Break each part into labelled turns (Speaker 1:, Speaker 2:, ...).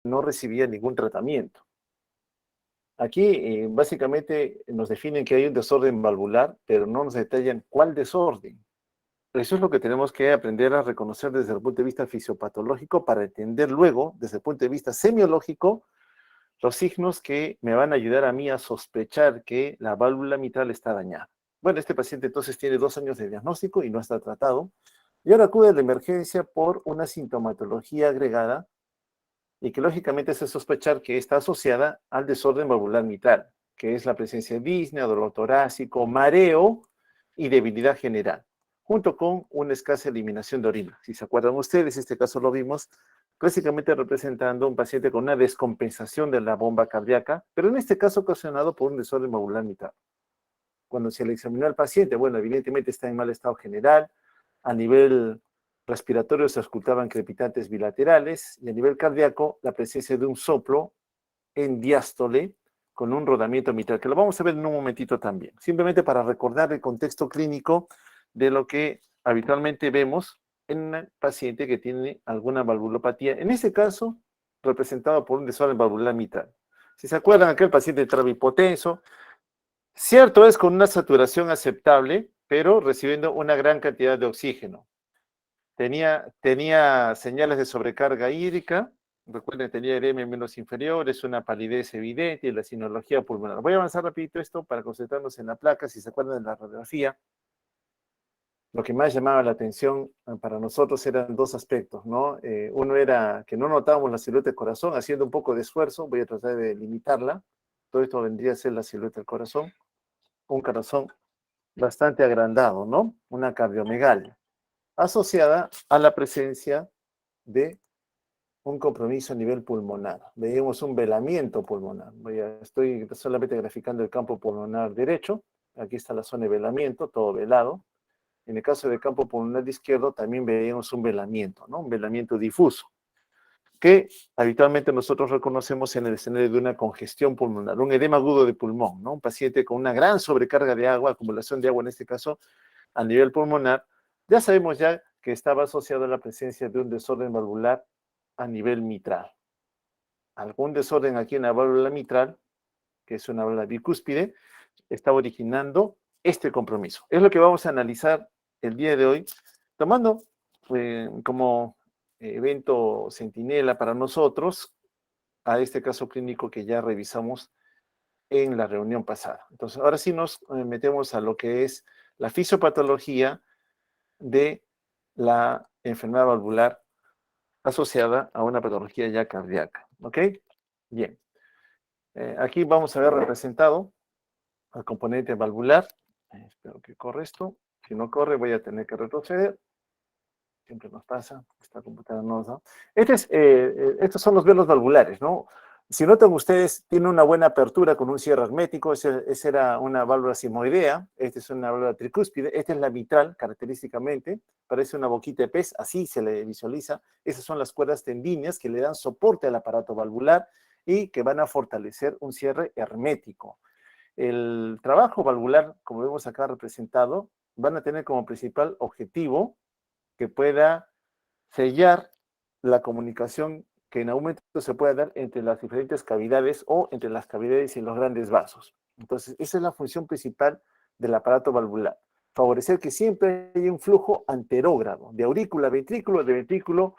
Speaker 1: no recibía ningún tratamiento. Aquí básicamente nos definen que hay un desorden valvular, pero no nos detallan cuál desorden. Eso es lo que tenemos que aprender a reconocer desde el punto de vista fisiopatológico para entender luego, desde el punto de vista semiológico, los signos que me van a ayudar a mí a sospechar que la válvula mitral está dañada. Bueno, este paciente entonces tiene 2 años de diagnóstico y no está tratado. Y ahora acude a la emergencia por una sintomatología agregada y que lógicamente se sospechar que está asociada al desorden valvular mitral, que es la presencia de disnea, dolor torácico, mareo y debilidad general, junto con una escasa eliminación de orina. Si se acuerdan ustedes, este caso lo vimos básicamente representando un paciente con una descompensación de la bomba cardíaca, pero en este caso ocasionado por un desorden valvular mitral. Cuando se le examinó al paciente, bueno, evidentemente está en mal estado general, a nivel respiratorio se auscultaban crepitantes bilaterales y a nivel cardíaco la presencia de un soplo en diástole con un rodamiento mitral, que lo vamos a ver en un momentito también, simplemente para recordar el contexto clínico de lo que habitualmente vemos en un paciente que tiene alguna valvulopatía, en este caso representado por un desorden valvular mitral. Si se acuerdan, aquel paciente entraba hipotenso, cierto es con una saturación aceptable, pero recibiendo una gran cantidad de oxígeno. Tenía señales de sobrecarga hídrica, recuerden, tenía edema en miembros inferiores, una palidez evidente y la sinología pulmonar. Voy a avanzar rapidito esto para concentrarnos en la placa, si se acuerdan de la radiografía. Lo que más llamaba la atención para nosotros eran 2 aspectos, ¿no? Uno era que no notábamos la silueta del corazón, haciendo un poco de esfuerzo, voy a tratar de limitarla. Todo esto vendría a ser la silueta del corazón, un corazón bastante agrandado, ¿no? Una cardiomegalia, asociada a la presencia de un compromiso a nivel pulmonar. Veíamos un velamiento pulmonar. Estoy solamente graficando el campo pulmonar derecho. Aquí está la zona de velamiento, todo velado. En el caso del campo pulmonar izquierdo también veíamos un velamiento, ¿no? Un velamiento difuso, que habitualmente nosotros reconocemos en el escenario de una congestión pulmonar, un edema agudo de pulmón, ¿no? Un paciente con una gran sobrecarga de agua, acumulación de agua en este caso, a nivel pulmonar. Ya sabemos ya que estaba asociado a la presencia de un desorden valvular a nivel mitral. Algún desorden aquí en la válvula mitral, que es una válvula bicúspide, está originando este compromiso. Es lo que vamos a analizar el día de hoy, tomando como evento centinela para nosotros a este caso clínico que ya revisamos en la reunión pasada. Entonces, ahora sí nos metemos a lo que es la fisiopatología de la enfermedad valvular asociada a una patología ya cardíaca. ¿Ok? Bien. Aquí vamos a ver representado al componente valvular. Espero que corra esto. Si no corre, voy a tener que retroceder. Siempre nos pasa. Esta computadora no nos da. Estos son los velos valvulares, ¿no? Si notan ustedes, tiene una buena apertura con un cierre hermético. Esa era una válvula simoidea. Esta es una válvula tricúspide. Esta es la mitral, característicamente. Parece una boquita de pez. Así se le visualiza. Esas son las cuerdas tendíneas que le dan soporte al aparato valvular y que van a fortalecer un cierre hermético. El trabajo valvular, como vemos acá representado, van a tener como principal objetivo que pueda sellar la comunicación que en aumento se puede dar entre las diferentes cavidades o entre las cavidades y los grandes vasos. Entonces, esa es la función principal del aparato valvular. Favorecer que siempre haya un flujo anterógrado, de aurícula a ventrículo, de ventrículo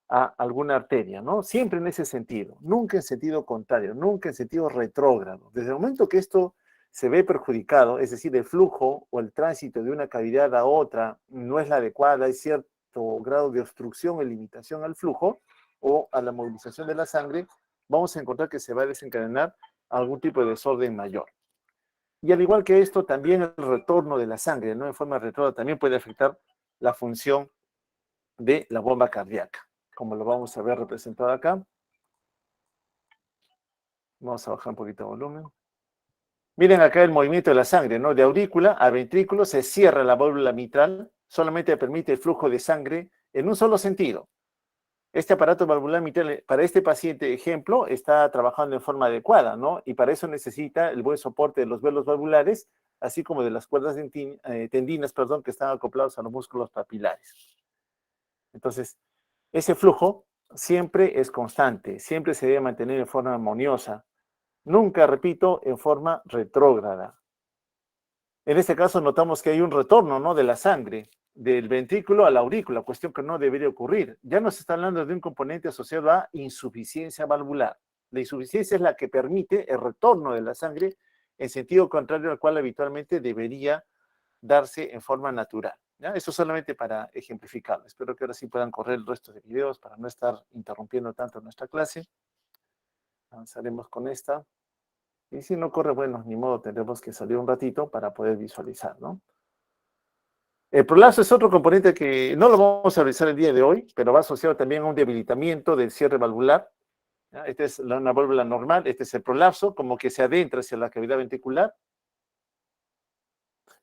Speaker 1: a alguna arteria, ¿no? Siempre en ese sentido, nunca en sentido contrario, nunca en sentido retrógrado. Desde el momento que esto se ve perjudicado, es decir, el flujo o el tránsito de una cavidad a otra no es la adecuada, hay cierto grado de obstrucción o limitación al flujo o a la movilización de la sangre, vamos a encontrar que se va a desencadenar algún tipo de desorden mayor. Y al igual que esto, también el retorno de la sangre, ¿no? En forma retrógrada también puede afectar la función de la bomba cardíaca, como lo vamos a ver representado acá. Vamos a bajar un poquito el volumen. Miren acá el movimiento de la sangre, ¿no? De aurícula a ventrículo se cierra la válvula mitral, solamente permite el flujo de sangre en un solo sentido. Este aparato valvular mitral, para este paciente, ejemplo, está trabajando en forma adecuada, ¿no? Y para eso necesita el buen soporte de los velos valvulares, así como de las cuerdas tendinas, perdón, que están acoplados a los músculos papilares. Entonces, ese flujo siempre es constante, siempre se debe mantener en forma armoniosa, nunca, repito, en forma retrógrada. En este caso notamos que hay un retorno, ¿no?, de la sangre del ventrículo a la aurícula, cuestión que no debería ocurrir. Ya nos está hablando de un componente asociado a insuficiencia valvular. La insuficiencia es la que permite el retorno de la sangre en sentido contrario al cual habitualmente debería darse en forma natural. ¿Ya? Eso solamente para ejemplificarlo. Espero que ahora sí puedan correr el resto de videos para no estar interrumpiendo tanto nuestra clase. Avanzaremos con esta. Y si no corre, bueno, ni modo, tendremos que salir un ratito para poder visualizar, ¿no? El prolapso es otro componente que no lo vamos a revisar el día de hoy, pero va asociado también a un debilitamiento del cierre valvular. ¿Ya? Esta es una válvula normal, este es el prolapso, como que se adentra hacia la cavidad ventricular.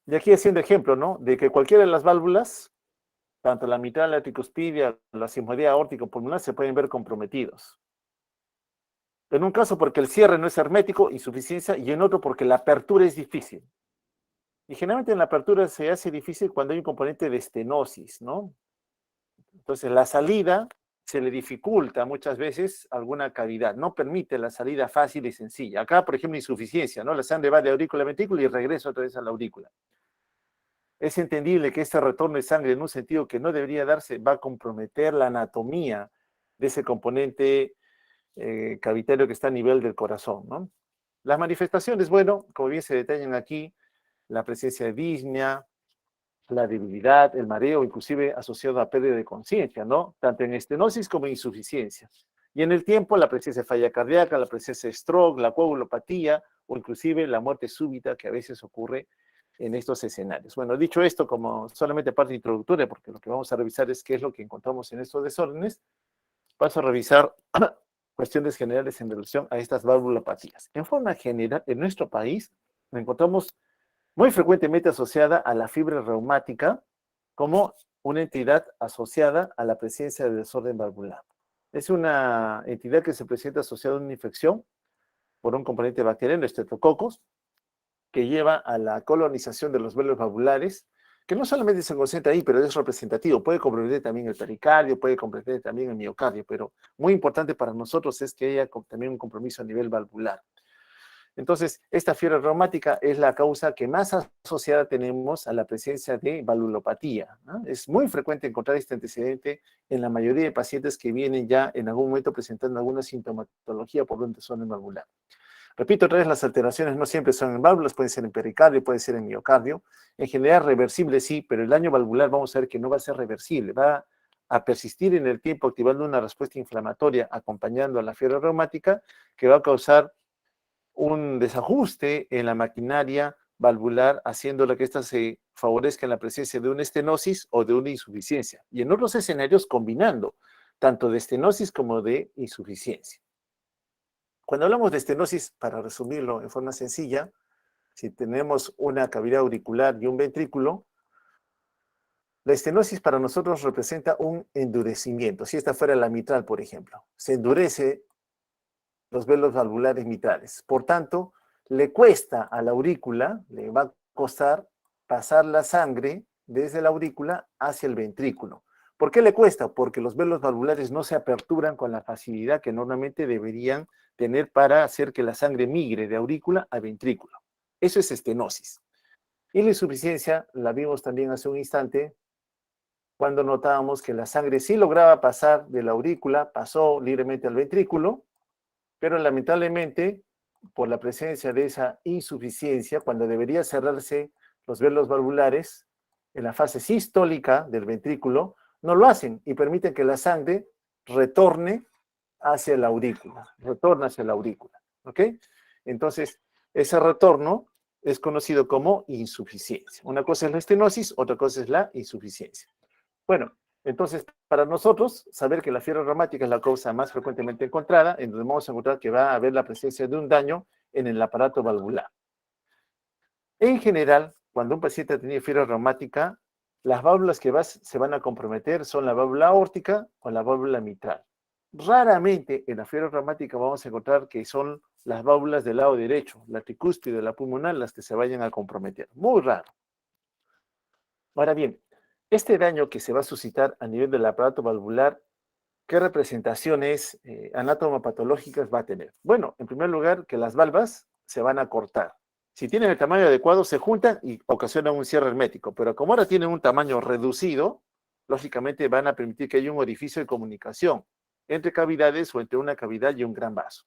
Speaker 1: Y aquí haciendo ejemplo, ¿no?, de que cualquiera de las válvulas, tanto la mitral, la tricuspidia, la sigmoidea aórtica o pulmonar, se pueden ver comprometidos. En un caso porque el cierre no es hermético, insuficiencia, y en otro porque la apertura es difícil. Y generalmente en la apertura se hace difícil cuando hay un componente de estenosis, ¿no? Entonces la salida se le dificulta muchas veces alguna cavidad, no permite la salida fácil y sencilla. Acá, por ejemplo, insuficiencia, ¿no? La sangre va de aurícula a ventrícula y regresa otra vez a la aurícula. Es entendible que este retorno de sangre en un sentido que no debería darse va a comprometer la anatomía de ese componente cavitario que está a nivel del corazón, ¿no? Las manifestaciones, bueno, como bien se detallan aquí, la presencia de disnea, la debilidad, el mareo, inclusive asociado a pérdida de conciencia, ¿no? Tanto en estenosis como en insuficiencia. Y en el tiempo, la presencia de falla cardíaca, la presencia de stroke, la coagulopatía o inclusive la muerte súbita que a veces ocurre en estos escenarios. Bueno, dicho esto como solamente parte introductoria, porque lo que vamos a revisar es qué es lo que encontramos en estos desórdenes, paso a revisar cuestiones generales en relación a estas valvulopatías. En forma general, en nuestro país encontramos muy frecuentemente asociada a la fiebre reumática como una entidad asociada a la presencia de desorden valvular. Es una entidad que se presenta asociada a una infección por un componente bacteriano, estreptococos, que lleva a la colonización de los velos valvulares, que no solamente se concentra ahí, pero es representativo. Puede comprometer también el pericardio, puede comprometer también el miocardio, pero muy importante para nosotros es que haya también un compromiso a nivel valvular. Entonces, esta fiebre reumática es la causa que más asociada tenemos a la presencia de valvulopatía, ¿no? Es muy frecuente encontrar este antecedente en la mayoría de pacientes que vienen ya en algún momento presentando alguna sintomatología por un desorden valvular. Repito otra vez, las alteraciones no siempre son en válvulas, pueden ser en pericardio, puede ser en miocardio. En general, reversible sí, pero el daño valvular vamos a ver que no va a ser reversible, va a persistir en el tiempo activando una respuesta inflamatoria acompañando a la fiebre reumática que va a causar un desajuste en la maquinaria valvular, haciéndola que ésta se favorezca en la presencia de una estenosis o de una insuficiencia. Y en otros escenarios combinando tanto de estenosis como de insuficiencia. Cuando hablamos de estenosis, para resumirlo en forma sencilla, si tenemos una cavidad auricular y un ventrículo, la estenosis para nosotros representa un endurecimiento. Si esta fuera la mitral, por ejemplo, se endurece los velos valvulares mitrales. Por tanto, le cuesta a la aurícula, le va a costar pasar la sangre desde la aurícula hacia el ventrículo. ¿Por qué le cuesta? Porque los velos valvulares no se aperturan con la facilidad que normalmente deberían tener para hacer que la sangre migre de aurícula a ventrículo. Eso es estenosis. Y la insuficiencia la vimos también hace un instante cuando notábamos que la sangre sí lograba pasar de la aurícula, pasó libremente al ventrículo, pero lamentablemente, por la presencia de esa insuficiencia, cuando debería cerrarse los velos valvulares en la fase sistólica del ventrículo, no lo hacen y permiten que la sangre retorne hacia la aurícula, retorna hacia la aurícula, ¿ok? Entonces, ese retorno es conocido como insuficiencia. Una cosa es la estenosis, otra cosa es la insuficiencia. Bueno, entonces, para nosotros, saber que la fiebre reumática es la causa más frecuentemente encontrada, en donde vamos a encontrar que va a haber la presencia de un daño en el aparato valvular. En general, cuando un paciente tiene fiebre reumática, las válvulas que se van a comprometer son la válvula aórtica o la válvula mitral. Raramente en la fiebre reumática vamos a encontrar que son las válvulas del lado derecho, la tricúspide, la pulmonar, las que se vayan a comprometer. Muy raro. Ahora bien, este daño que se va a suscitar a nivel del aparato valvular ¿qué representaciones anatomopatológicas va a tener? Bueno, en primer lugar, que las valvas se van a cortar. Si tienen el tamaño adecuado, se juntan y ocasionan un cierre hermético. Pero como ahora tienen un tamaño reducido, lógicamente van a permitir que haya un orificio de comunicación entre cavidades o entre una cavidad y un gran vaso.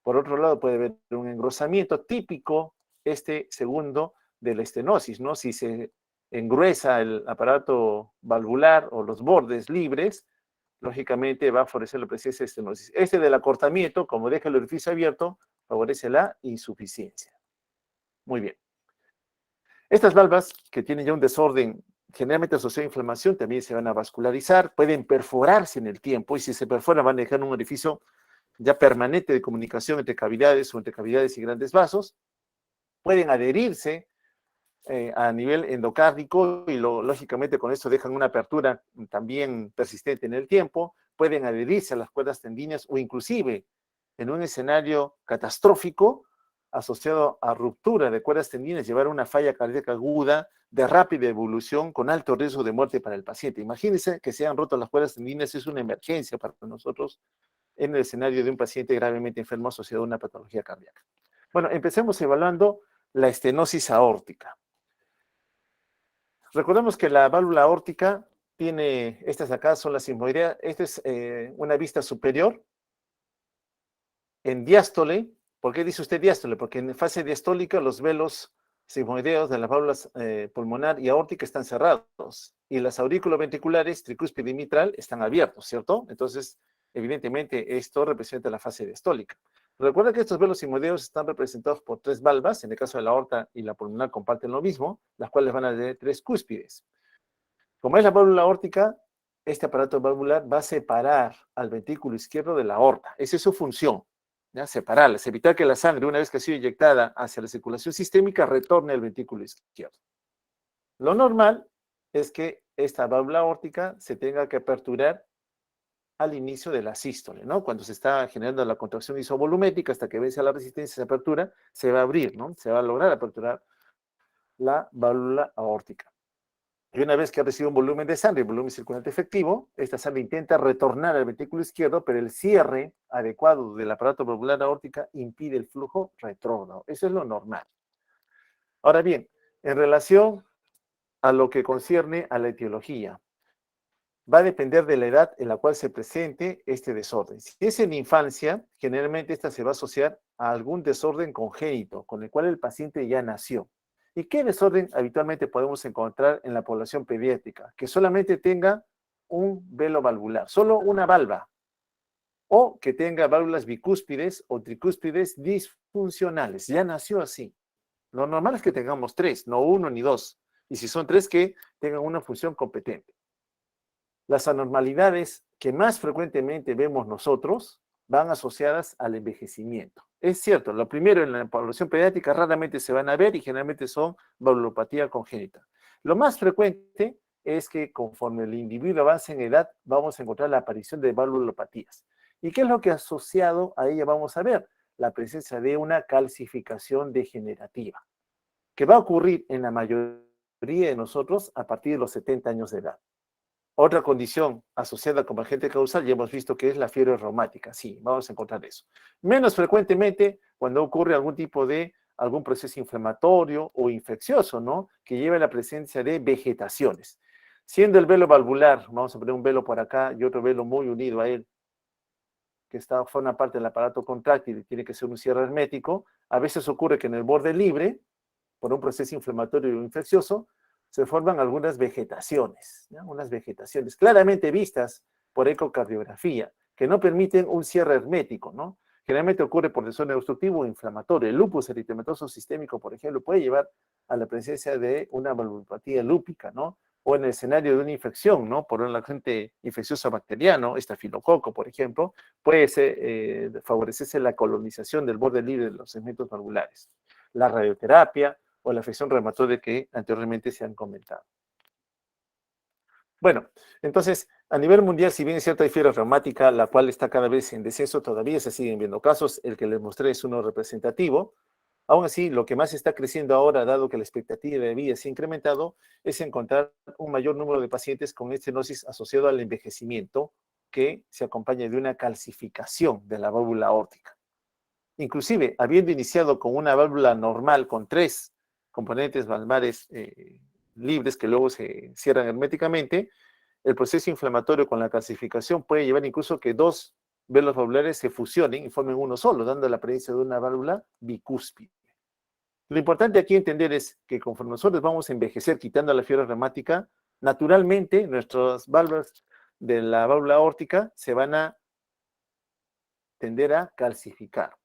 Speaker 1: Por otro lado, puede haber un engrosamiento típico, este segundo, de la estenosis, ¿no? Si se engruesa el aparato valvular o los bordes libres, lógicamente va a favorecer la presencia de estenosis. Este del acortamiento, como deja el orificio abierto, favorece la insuficiencia. Muy bien. Estas valvas que tienen ya un desorden generalmente asociado a inflamación también se van a vascularizar, pueden perforarse en el tiempo y si se perforan van a dejar un orificio ya permanente de comunicación entre cavidades o entre cavidades y grandes vasos, pueden adherirse a nivel endocárdico y lógicamente con esto dejan una apertura también persistente en el tiempo, pueden adherirse a las cuerdas tendinias o inclusive en un escenario catastrófico asociado a ruptura de cuerdas tendinias, llevar a una falla cardíaca aguda de rápida evolución con alto riesgo de muerte para el paciente. Imagínense que se han roto las cuerdas tendinias, es una emergencia para nosotros en el escenario de un paciente gravemente enfermo asociado a una patología cardíaca. Bueno, empecemos evaluando la estenosis aórtica. Recordemos que la válvula aórtica tiene, estas de acá son las sigmoideas, esta es una vista superior en diástole. ¿Por qué dice usted diástole? Porque en fase diastólica los velos sigmoideos de las válvulas pulmonar y aórtica están cerrados y las aurículo-ventriculares, tricúspide y mitral están abiertos, ¿cierto? Entonces, evidentemente, esto representa la fase diastólica. Recuerda que estos velos sigmoideos están representados por tres valvas, en el caso de la aorta y la pulmonar comparten lo mismo, las cuales van a tener tres cúspides. Como es la válvula aórtica, este aparato valvular va a separar al ventrículo izquierdo de la aorta. Esa es su función, ¿ya? Separarlas, evitar que la sangre, una vez que ha sido inyectada hacia la circulación sistémica, retorne al ventrículo izquierdo. Lo normal es que esta válvula aórtica se tenga que aperturar al inicio de la sístole, ¿no? Cuando se está generando la contracción isovolumétrica hasta que vence a la resistencia de apertura, se va a abrir, ¿no? Se va a lograr aperturar la válvula aórtica. Y una vez que ha recibido un volumen de sangre, el volumen circulante efectivo, esta sangre intenta retornar al ventrículo izquierdo, pero el cierre adecuado del aparato valvular aórtica impide el flujo retrógrado. Eso es lo normal. Ahora bien, en relación a lo que concierne a la etiología, va a depender de la edad en la cual se presente este desorden. Si es en infancia, generalmente esta se va a asociar a algún desorden congénito con el cual el paciente ya nació. ¿Y qué desorden habitualmente podemos encontrar en la población pediátrica? Que solamente tenga un velo valvular, solo una valva, o que tenga válvulas bicúspides o tricúspides disfuncionales. Ya nació así. Lo normal es que tengamos tres, no uno ni dos. Y si son tres, que tengan una función competente. Las anormalidades que más frecuentemente vemos nosotros van asociadas al envejecimiento. Es cierto, lo primero en la población pediátrica raramente se van a ver y generalmente son valvulopatía congénita. Lo más frecuente es que conforme el individuo avance en edad, vamos a encontrar la aparición de valvulopatías. ¿Y qué es lo que asociado a ella vamos a ver? La presencia de una calcificación degenerativa, que va a ocurrir en la mayoría de nosotros a partir de los 70 años de edad. Otra condición asociada como agente causal, ya hemos visto que es la fiebre reumática. Sí, vamos a encontrar eso. Menos frecuentemente cuando ocurre algún proceso inflamatorio o infeccioso, ¿no? Que lleva a la presencia de vegetaciones. Siendo el velo valvular, vamos a poner un velo por acá y otro velo muy unido a él, que forma parte del aparato contráctil y tiene que ser un cierre hermético, a veces ocurre que en el borde libre, por un proceso inflamatorio o infeccioso, se forman algunas vegetaciones, ¿no? Unas vegetaciones claramente vistas por ecocardiografía, que no permiten un cierre hermético, ¿no? Generalmente ocurre por desorden obstructivo o inflamatorio. El lupus eritematoso sistémico, por ejemplo, puede llevar a la presencia de una valvulopatía lúpica, ¿no? O en el escenario de una infección, ¿no? Por un agente infeccioso bacteriano, estafilococo, por ejemplo, puede favorecerse la colonización del borde libre de los segmentos valvulares. La radioterapia o la afección reumatoide que anteriormente se han comentado. Bueno, entonces, a nivel mundial, si bien es cierto hay fiebre reumática, la cual está cada vez en descenso, todavía se siguen viendo casos. El que les mostré es uno representativo. Aún así, lo que más está creciendo ahora, dado que la expectativa de vida se ha incrementado, es encontrar un mayor número de pacientes con estenosis asociado al envejecimiento que se acompañe de una calcificación de la válvula aórtica. Inclusive, habiendo iniciado con una válvula normal con 3 componentes valvares libres que luego se cierran herméticamente, el proceso inflamatorio con la calcificación puede llevar incluso que 2 velos valvulares se fusionen y formen uno solo, dando la presencia de una válvula bicúspide. Lo importante aquí entender es que conforme nosotros vamos a envejecer quitando la fiebre reumática, naturalmente nuestras válvulas de la válvula aórtica se van a tender a calcificar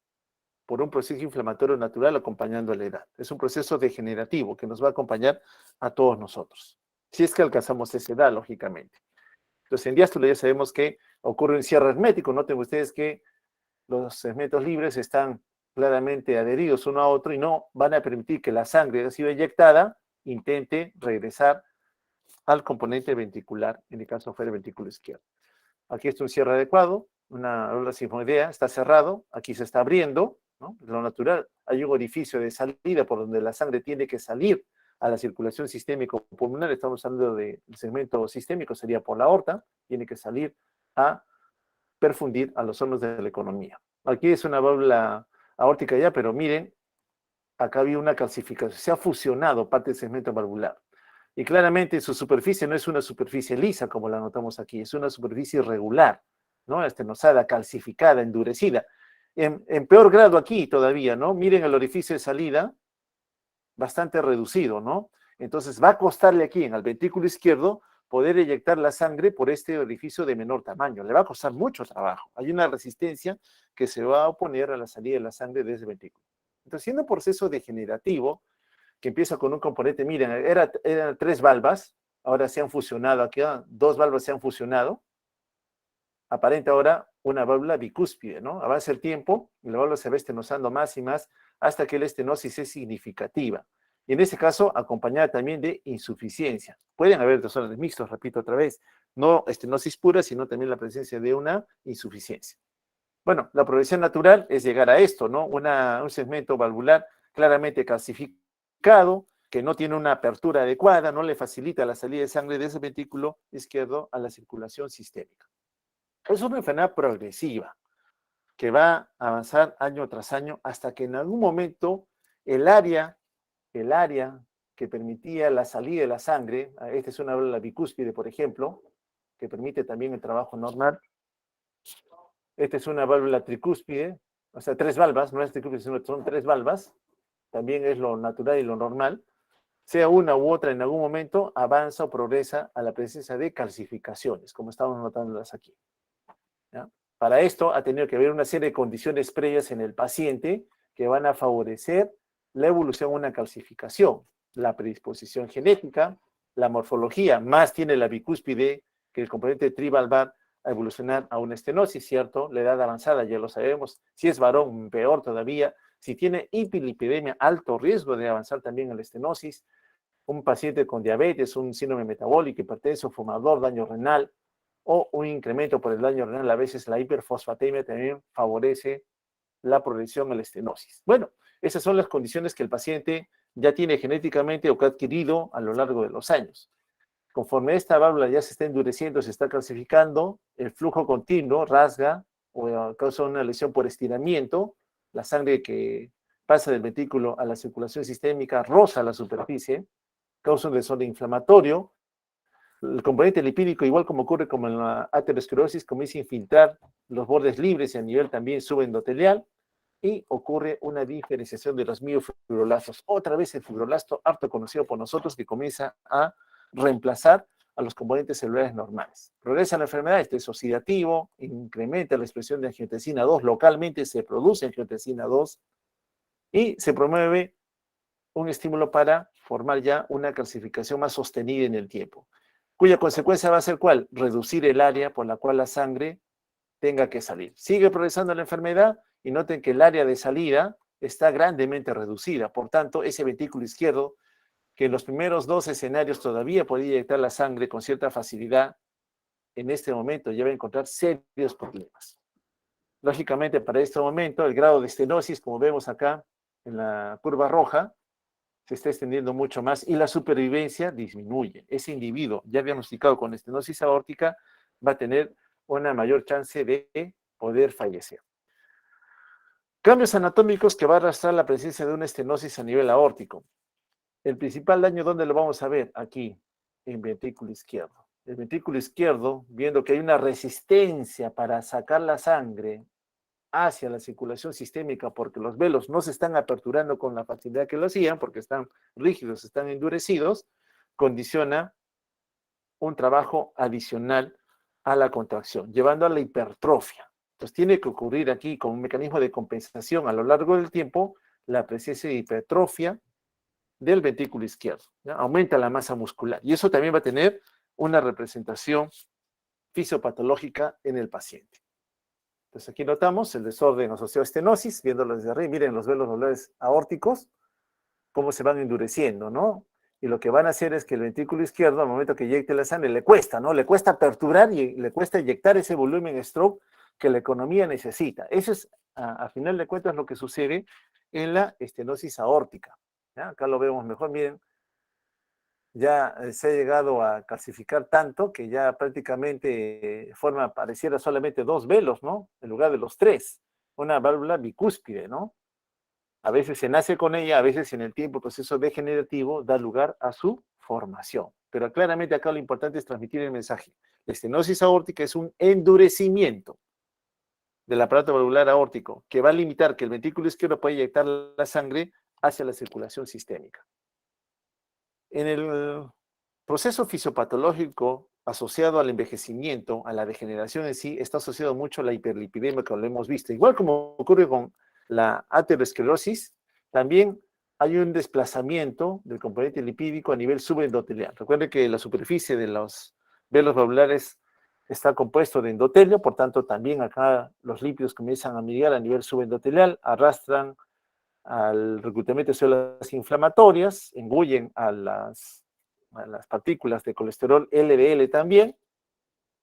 Speaker 1: por un proceso inflamatorio natural acompañando la edad. Es un proceso degenerativo que nos va a acompañar a todos nosotros, si es que alcanzamos esa edad, lógicamente. Entonces, en diástole ya sabemos que ocurre un cierre hermético. Noten ustedes que los segmentos libres están claramente adheridos uno a otro y no van a permitir que la sangre que ha sido inyectada intente regresar al componente ventricular, en el caso fuera el ventrículo izquierdo. Aquí está un cierre adecuado, una válvula sifoidea, está cerrado, aquí se está abriendo, ¿no? Lo natural, hay un orificio de salida por donde la sangre tiene que salir a la circulación sistémica pulmonar, estamos hablando del segmento sistémico, sería por la aorta, tiene que salir a perfundir a los órganos de la economía. Aquí es una válvula aórtica ya, pero miren, acá había una calcificación, se ha fusionado parte del segmento valvular. Y claramente su superficie no es una superficie lisa, como la notamos aquí, es una superficie irregular, ¿no? Estenosada, calcificada, endurecida. En peor grado aquí todavía, ¿no? Miren el orificio de salida, bastante reducido, ¿no? Entonces va a costarle aquí, en el ventrículo izquierdo, poder eyectar la sangre por este orificio de menor tamaño. Le va a costar mucho trabajo. Hay una resistencia que se va a oponer a la salida de la sangre de ese ventrículo. Entonces, siendo un proceso degenerativo, que empieza con un componente, miren, eran 3 valvas, ahora se han fusionado, aquí 2 valvas se han fusionado, aparente ahora una válvula bicúspide, ¿no? Avanza el tiempo, y la válvula se va estenosando más y más hasta que la estenosis es significativa. Y en este caso, acompañada también de insuficiencia. Pueden haber desórdenes mixtos, repito otra vez, no estenosis pura, sino también la presencia de una insuficiencia. Bueno, la progresión natural es llegar a esto, ¿no? Un segmento valvular claramente calcificado, que no tiene una apertura adecuada, no le facilita la salida de sangre de ese ventrículo izquierdo a la circulación sistémica. Es una enfermedad progresiva que va a avanzar año tras año hasta que en algún momento el área que permitía la salida de la sangre, esta es una válvula bicúspide, por ejemplo, que permite también el trabajo normal. Esta es una válvula tricúspide, o sea, 3 valvas, no es tricúspide, sino son 3 valvas, también es lo natural y lo normal. Sea una u otra, en algún momento avanza o progresa a la presencia de calcificaciones, como estamos notándolas aquí, ¿ya? Para esto ha tenido que haber una serie de condiciones previas en el paciente que van a favorecer la evolución a una calcificación, la predisposición genética, la morfología, más tiene la bicúspide que el componente trivalvar a evolucionar a una estenosis, ¿cierto? La edad avanzada, ya lo sabemos. Si es varón, peor todavía. Si tiene hiperlipidemia, alto riesgo de avanzar también a la estenosis. Un paciente con diabetes, un síndrome metabólico, hipertenso, fumador, daño renal, o un incremento por el daño renal, a veces la hiperfosfatemia también favorece la progresión a la estenosis. Bueno, esas son las condiciones que el paciente ya tiene genéticamente o que ha adquirido a lo largo de los años. Conforme esta válvula ya se está endureciendo, se está calcificando, el flujo continuo rasga o causa una lesión por estiramiento, la sangre que pasa del ventrículo a la circulación sistémica roza la superficie, causa un desorden inflamatorio. El componente lipídico, igual como ocurre como en la aterosclerosis, comienza a infiltrar los bordes libres y a nivel también subendotelial, y ocurre una diferenciación de los miofibroblastos. Otra vez el fibroblasto, harto conocido por nosotros, que comienza a reemplazar a los componentes celulares normales. Progresa la enfermedad, esto es oxidativo, incrementa la expresión de angiotensina 2, localmente se produce angiotensina 2 y se promueve un estímulo para formar ya una calcificación más sostenida en el tiempo, cuya consecuencia va a ser ¿cuál? Reducir el área por la cual la sangre tenga que salir. Sigue progresando la enfermedad y noten que el área de salida está grandemente reducida. Por tanto, ese ventrículo izquierdo, que en los primeros 2 escenarios todavía podía inyectar la sangre con cierta facilidad, en este momento ya va a encontrar serios problemas. Lógicamente, para este momento, el grado de estenosis, como vemos acá en la curva roja, se está extendiendo mucho más y la supervivencia disminuye. Ese individuo ya diagnosticado con estenosis aórtica va a tener una mayor chance de poder fallecer. Cambios anatómicos que va a arrastrar la presencia de una estenosis a nivel aórtico. El principal daño, ¿dónde lo vamos a ver? Aquí, en ventrículo izquierdo. El ventrículo izquierdo, viendo que hay una resistencia para sacar la sangre hacia la circulación sistémica, porque los velos no se están aperturando con la facilidad que lo hacían, porque están rígidos, están endurecidos, condiciona un trabajo adicional a la contracción, llevando a la hipertrofia. Entonces tiene que ocurrir aquí como un mecanismo de compensación a lo largo del tiempo la presencia de hipertrofia del ventrículo izquierdo, ¿ya? Aumenta la masa muscular y eso también va a tener una representación fisiopatológica en el paciente. Entonces aquí notamos el desorden asociado a estenosis, viéndolo desde arriba, miren los velos doblares aórticos, cómo se van endureciendo, ¿no? Y lo que van a hacer es que el ventrículo izquierdo, al momento que inyecte la sangre, le cuesta, ¿no? Le cuesta aperturar y le cuesta inyectar ese volumen stroke que la economía necesita. Eso es, a final de cuentas, lo que sucede en la estenosis aórtica, ¿ya? Acá lo vemos mejor, miren, ya se ha llegado a calcificar tanto que ya prácticamente pareciera solamente dos velos, ¿no? En lugar de los tres. Una válvula bicúspide, ¿no? A veces se nace con ella, a veces en el tiempo, el proceso degenerativo da lugar a su formación. Pero claramente acá lo importante es transmitir el mensaje. La estenosis aórtica es un endurecimiento del aparato valvular aórtico que va a limitar que el ventrículo izquierdo pueda inyectar la sangre hacia la circulación sistémica. En el proceso fisiopatológico asociado al envejecimiento, a la degeneración en sí, está asociado mucho a la hiperlipidemia que lo hemos visto. Igual como ocurre con la aterosclerosis, también hay un desplazamiento del componente lipídico a nivel subendotelial. Recuerden que la superficie de los velos valvulares está compuesto de endotelio, por tanto también acá los lípidos comienzan a migrar a nivel subendotelial, arrastran al reclutamiento de células inflamatorias, engullen a las partículas de colesterol LDL también,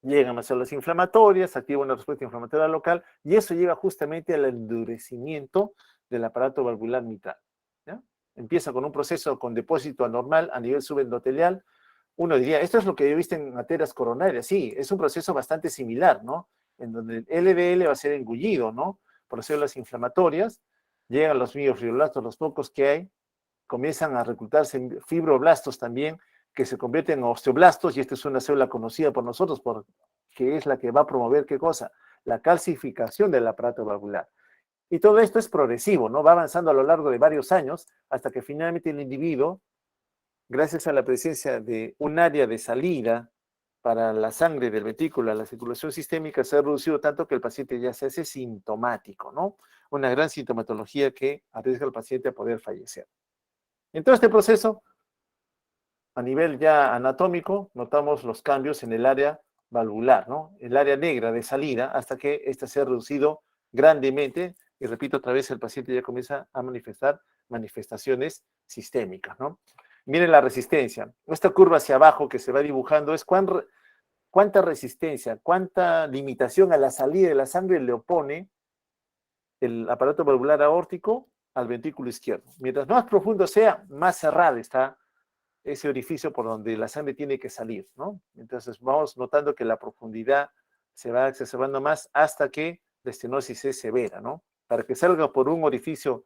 Speaker 1: llegan a células inflamatorias, activa una respuesta inflamatoria local y eso lleva justamente al endurecimiento del aparato valvular mitral, ¿ya? Empieza con un proceso con depósito anormal a nivel subendotelial. Uno diría, esto es lo que he visto en arterias coronarias. Sí, es un proceso bastante similar, ¿no? En donde el LDL va a ser engullido, ¿no? Por células inflamatorias, llegan los miofibroblastos, los pocos que hay, comienzan a reclutarse fibroblastos también, que se convierten en osteoblastos, y esta es una célula conocida por nosotros, porque es la que va a promover, ¿qué cosa? La calcificación del aparato valvular. Y todo esto es progresivo, ¿no? Va avanzando a lo largo de varios años, hasta que finalmente el individuo, gracias a la presencia de un área de salida para la sangre del ventrículo a la circulación sistémica, se ha reducido tanto que el paciente ya se hace sintomático, ¿no? Una gran sintomatología que arriesga al paciente a poder fallecer. En todo este proceso, a nivel ya anatómico, notamos los cambios en el área valvular, ¿no? El área negra de salida, hasta que ésta se ha reducido grandemente, y repito otra vez, el paciente ya comienza a manifestar manifestaciones sistémicas, ¿no? Miren la resistencia. Esta curva hacia abajo que se va dibujando es cuánta resistencia, cuánta limitación a la salida de la sangre le opone el aparato valvular aórtico al ventrículo izquierdo. Mientras más profundo sea, más cerrado está ese orificio por donde la sangre tiene que salir, ¿no? Entonces vamos notando que la profundidad se va exacerbando más hasta que la estenosis es severa, ¿no? Para que salga por un orificio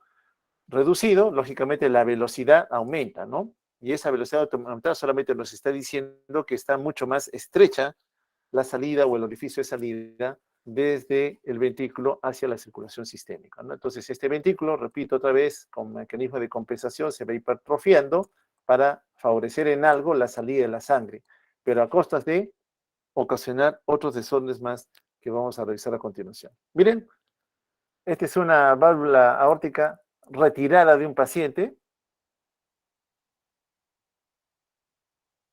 Speaker 1: reducido, lógicamente la velocidad aumenta, ¿no? Y esa velocidad aumentada solamente nos está diciendo que está mucho más estrecha la salida o el orificio de salida desde el ventrículo hacia la circulación sistémica, ¿no? Entonces este ventrículo, repito otra vez, con mecanismo de compensación se va hipertrofiando para favorecer en algo la salida de la sangre, pero a costas de ocasionar otros desórdenes más que vamos a revisar a continuación. Miren, esta es una válvula aórtica retirada de un paciente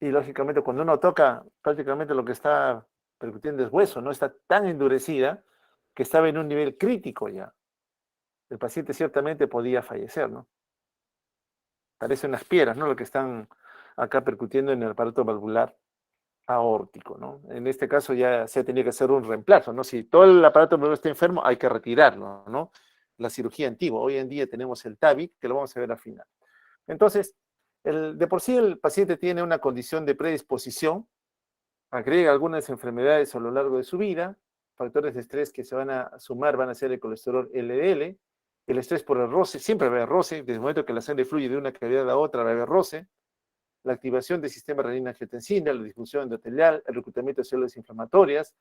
Speaker 1: y lógicamente cuando uno toca prácticamente lo que está percutiendo es hueso, no está tan endurecida que estaba en un nivel crítico ya. El paciente ciertamente podía fallecer, ¿no? Parecen unas piedras, ¿no? Lo que están acá percutiendo en el aparato valvular aórtico, ¿no? En este caso ya se ha tenido que hacer un reemplazo, ¿no? Si todo el aparato valvular está enfermo, hay que retirarlo, ¿no? La cirugía antigua. Hoy en día tenemos el TAVI, que lo vamos a ver al final. Entonces, de por sí el paciente tiene una condición de predisposición agrega algunas enfermedades a lo largo de su vida. Factores de estrés que se van a sumar van a ser el colesterol LDL, el estrés por el roce, siempre va a haber roce, desde el momento que la sangre fluye de una cavidad a otra va a haber roce, la activación del sistema renina-angiotensina, la disfunción endotelial, el reclutamiento de células inflamatorias,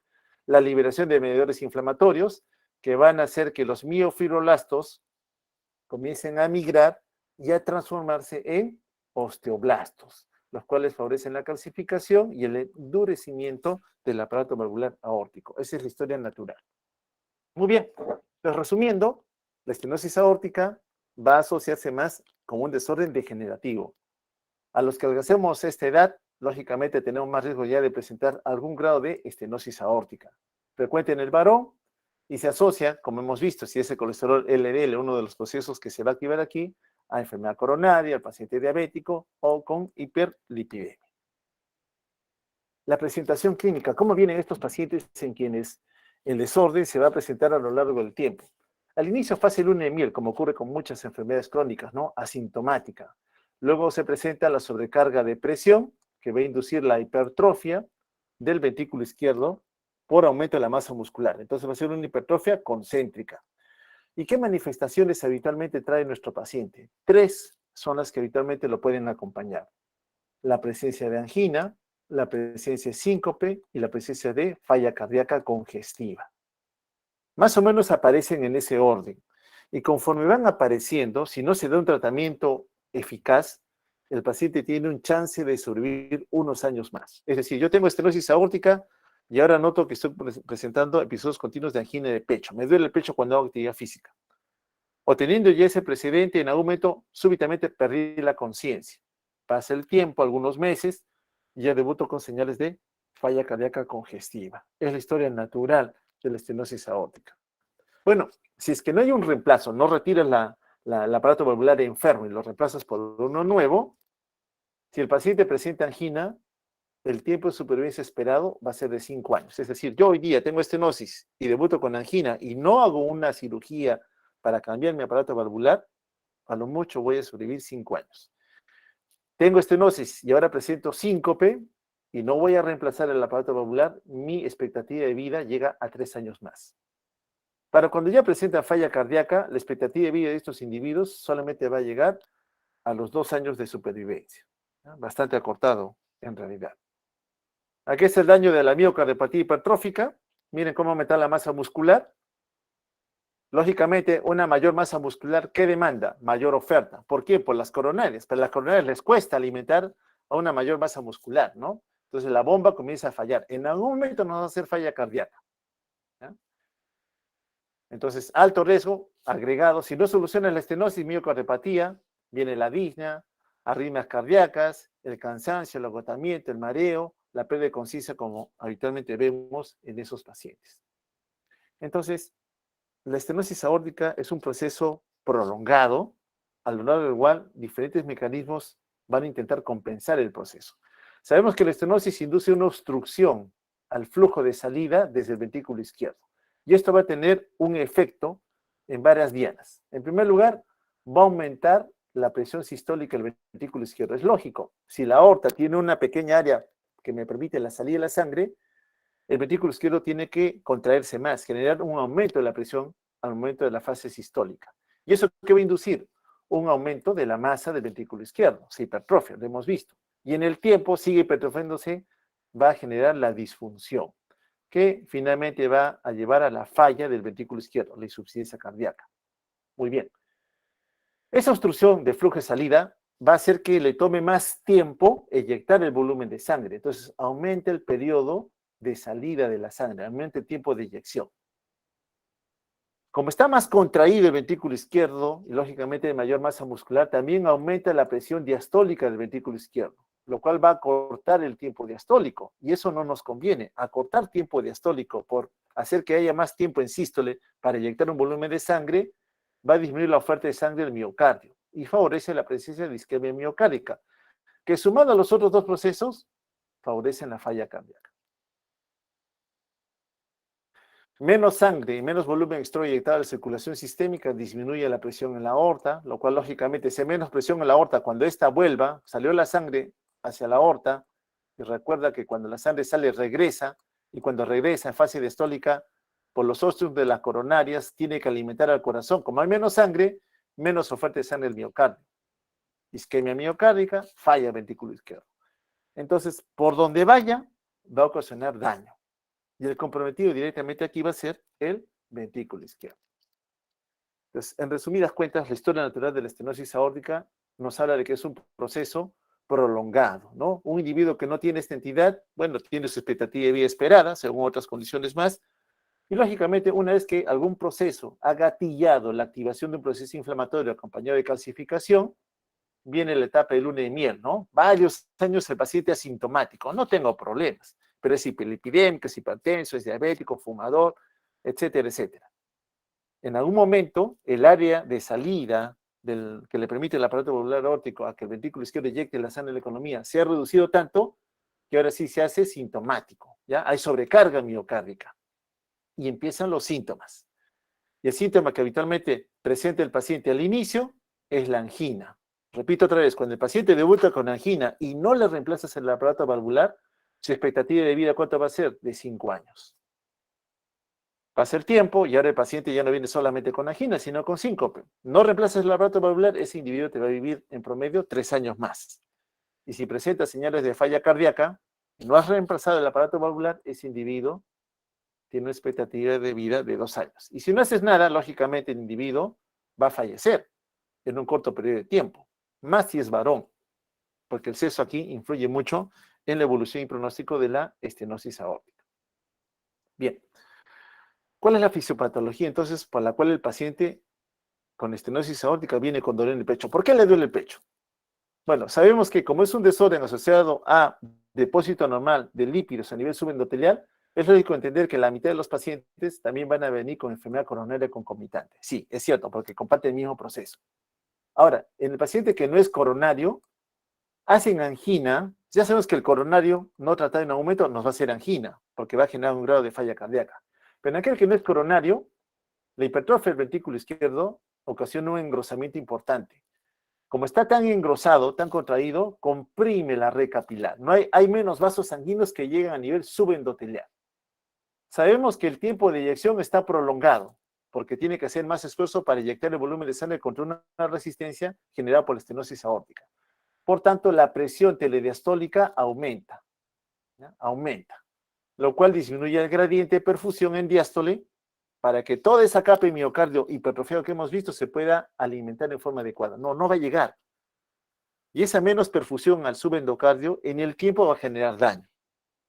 Speaker 1: la liberación de mediadores inflamatorios que van a hacer que los miofibroblastos comiencen a migrar y a transformarse en osteoblastos, los cuales favorecen la calcificación y el endurecimiento del aparato valvular aórtico. Esa es la historia natural. Muy bien, pues resumiendo, la estenosis aórtica va a asociarse más con un desorden degenerativo. A los que alcancemos esta edad, lógicamente tenemos más riesgo ya de presentar algún grado de estenosis aórtica. Frecuente en el varón y se asocia, como hemos visto, si es el colesterol LDL, uno de los procesos que se va a activar aquí, a enfermedad coronaria, al paciente diabético o con hiperlipidemia. La presentación clínica, ¿cómo vienen estos pacientes en quienes el desorden se va a presentar a lo largo del tiempo? Al inicio, fase luna de miel, como ocurre con muchas enfermedades crónicas, ¿no? Asintomática. Luego se presenta la sobrecarga de presión, que va a inducir la hipertrofia del ventrículo izquierdo por aumento de la masa muscular. Entonces va a ser una hipertrofia concéntrica. ¿Y qué manifestaciones habitualmente trae nuestro paciente? 3 son las que habitualmente lo pueden acompañar. La presencia de angina, la presencia de síncope y la presencia de falla cardíaca congestiva. Más o menos aparecen en ese orden. Y conforme van apareciendo, si no se da un tratamiento eficaz, el paciente tiene un chance de sobrevivir unos años más. Es decir, yo tengo estenosis aórtica y ahora noto que estoy presentando episodios continuos de angina de pecho. Me duele el pecho cuando hago actividad física. O teniendo ya ese precedente, en algún momento súbitamente perdí la conciencia. Pasa el tiempo, algunos meses, y ya debuto con señales de falla cardíaca congestiva. Es la historia natural de la estenosis aórtica. Bueno, si es que no hay un reemplazo, no retiras el aparato valvular enfermo y lo reemplazas por uno nuevo, si el paciente presenta angina, el tiempo de supervivencia esperado va a ser de 5 años. Es decir, yo hoy día tengo estenosis y debuto con angina y no hago una cirugía para cambiar mi aparato valvular, a lo mucho voy a sobrevivir 5 años. Tengo estenosis y ahora presento síncope y no voy a reemplazar el aparato valvular, mi expectativa de vida llega a 3 años más. Para cuando ya presentan falla cardíaca, la expectativa de vida de estos individuos solamente va a llegar a los 2 años de supervivencia. ¿No? Bastante acortado, en realidad. Aquí es el daño de la miocardiopatía hipertrófica. Miren cómo aumenta la masa muscular. Lógicamente, una mayor masa muscular, ¿qué demanda? Mayor oferta. ¿Por qué? Por las coronarias. Pero a las coronarias les cuesta alimentar a una mayor masa muscular, ¿no? Entonces la bomba comienza a fallar. En algún momento nos va a hacer falla cardíaca. ¿Ya? Entonces, alto riesgo agregado. Si no soluciona la estenosis, miocardiopatía, viene la disnea, arritmias cardíacas, el cansancio, el agotamiento, el mareo, la pérdida de conciencia, como habitualmente vemos en esos pacientes. Entonces, la estenosis aórtica es un proceso prolongado, a lo largo del cual diferentes mecanismos van a intentar compensar el proceso. Sabemos que la estenosis induce una obstrucción al flujo de salida desde el ventrículo izquierdo. Y esto va a tener un efecto en varias dianas. En primer lugar, va a aumentar la presión sistólica del ventrículo izquierdo. Es lógico, si la aorta tiene una pequeña área que me permite la salida de la sangre, el ventrículo izquierdo tiene que contraerse más, generar un aumento de la presión al momento de la fase sistólica. ¿Y eso qué va a inducir? Un aumento de la masa del ventrículo izquierdo, se hipertrofia, lo hemos visto. Y en el tiempo sigue hipertrofiándose, va a generar la disfunción, que finalmente va a llevar a la falla del ventrículo izquierdo, la insuficiencia cardíaca. Muy bien. Esa obstrucción de flujo de salida va a hacer que le tome más tiempo eyectar el volumen de sangre. Entonces, aumenta el periodo de salida de la sangre, aumenta el tiempo de eyección. Como está más contraído el ventrículo izquierdo y lógicamente de mayor masa muscular, también aumenta la presión diastólica del ventrículo izquierdo, lo cual va a acortar el tiempo diastólico. Y eso no nos conviene. Acortar tiempo diastólico por hacer que haya más tiempo en sístole para eyectar un volumen de sangre, va a disminuir la oferta de sangre del miocardio y favorece la presencia de isquemia miocárdica, que sumado a los otros dos procesos, favorecen la falla cardíaca. Menos sangre y menos volumen extraoyectado de la circulación sistémica disminuye la presión en la aorta, lo cual lógicamente, si hay menos presión en la aorta, cuando ésta vuelva, salió la sangre hacia la aorta, Y recuerda que cuando la sangre sale, regresa, y cuando regresa en fase diastólica, por los ósteos de las coronarias, tiene que alimentar al corazón. Como hay menos sangre, menos oferta de sangre al miocardio. Isquemia miocárdica, falla el ventrículo izquierdo. Entonces, por donde vaya, va a ocasionar daño. Y el comprometido directamente aquí va a ser el ventrículo izquierdo. Entonces, en resumidas cuentas, la historia natural de la estenosis aórtica nos habla de que es un proceso prolongado, ¿no? Un individuo que no tiene esta entidad, bueno, tiene su expectativa de vida esperada, según otras condiciones más, y lógicamente, una vez que algún proceso ha gatillado la activación de un proceso inflamatorio acompañado de calcificación, viene la etapa de luna de miel, ¿no? Varios años el paciente asintomático, no tengo problemas, pero es hiperlipidémico, es hipertenso, es diabético, fumador, etcétera, etcétera. En algún momento, el área de salida que le permite el aparato valvular aórtico a que el ventrículo izquierdo eyecte la sangre en la economía se ha reducido tanto que ahora sí se hace sintomático, ¿ya? Hay sobrecarga miocárdica y empiezan los síntomas. Y el síntoma que habitualmente presenta el paciente al inicio es la angina. Repito otra vez, cuando el paciente debuta con angina y no le reemplazas el aparato valvular, su expectativa de vida, ¿cuánto va a ser? De 5 años. Pasa el tiempo y ahora el paciente ya no viene solamente con angina, sino con síncope. No reemplazas el aparato valvular, ese individuo te va a vivir en promedio 3 años más. Y si presenta señales de falla cardíaca, no has reemplazado el aparato valvular, ese individuo tiene una expectativa de vida de 2 años. Y si no haces nada, lógicamente el individuo va a fallecer en un corto periodo de tiempo, más si es varón, porque el sexo aquí influye mucho en la evolución y pronóstico de la estenosis aórtica. Bien, ¿cuál es la fisiopatología entonces por la cual el paciente con estenosis aórtica viene con dolor en el pecho? ¿Por qué le duele el pecho? Bueno, sabemos que como es un desorden asociado a depósito anormal de lípidos a nivel subendotelial, es lógico entender que la mitad de los pacientes también van a venir con enfermedad coronaria concomitante. Sí, es cierto, porque comparten el mismo proceso. Ahora, en el paciente que no es coronario, hacen angina. Ya sabemos que el coronario no tratado en aumento nos va a hacer angina, porque va a generar un grado de falla cardíaca. Pero en aquel que no es coronario, la hipertrofia del ventrículo izquierdo ocasiona un engrosamiento importante. Como está tan engrosado, tan contraído, comprime la red capilar. No hay menos vasos sanguíneos que llegan a nivel subendotelial. Sabemos que el tiempo de eyección está prolongado, porque tiene que hacer más esfuerzo para eyectar el volumen de sangre contra una resistencia generada por la estenosis aórtica. Por tanto, la presión telediastólica aumenta, ¿ya? Aumenta, lo cual disminuye el gradiente de perfusión en diástole para que toda esa capa de miocardio hipertrofiado que hemos visto se pueda alimentar en forma adecuada. No, no va a llegar. Y esa menos perfusión al subendocardio en el tiempo va a generar daño,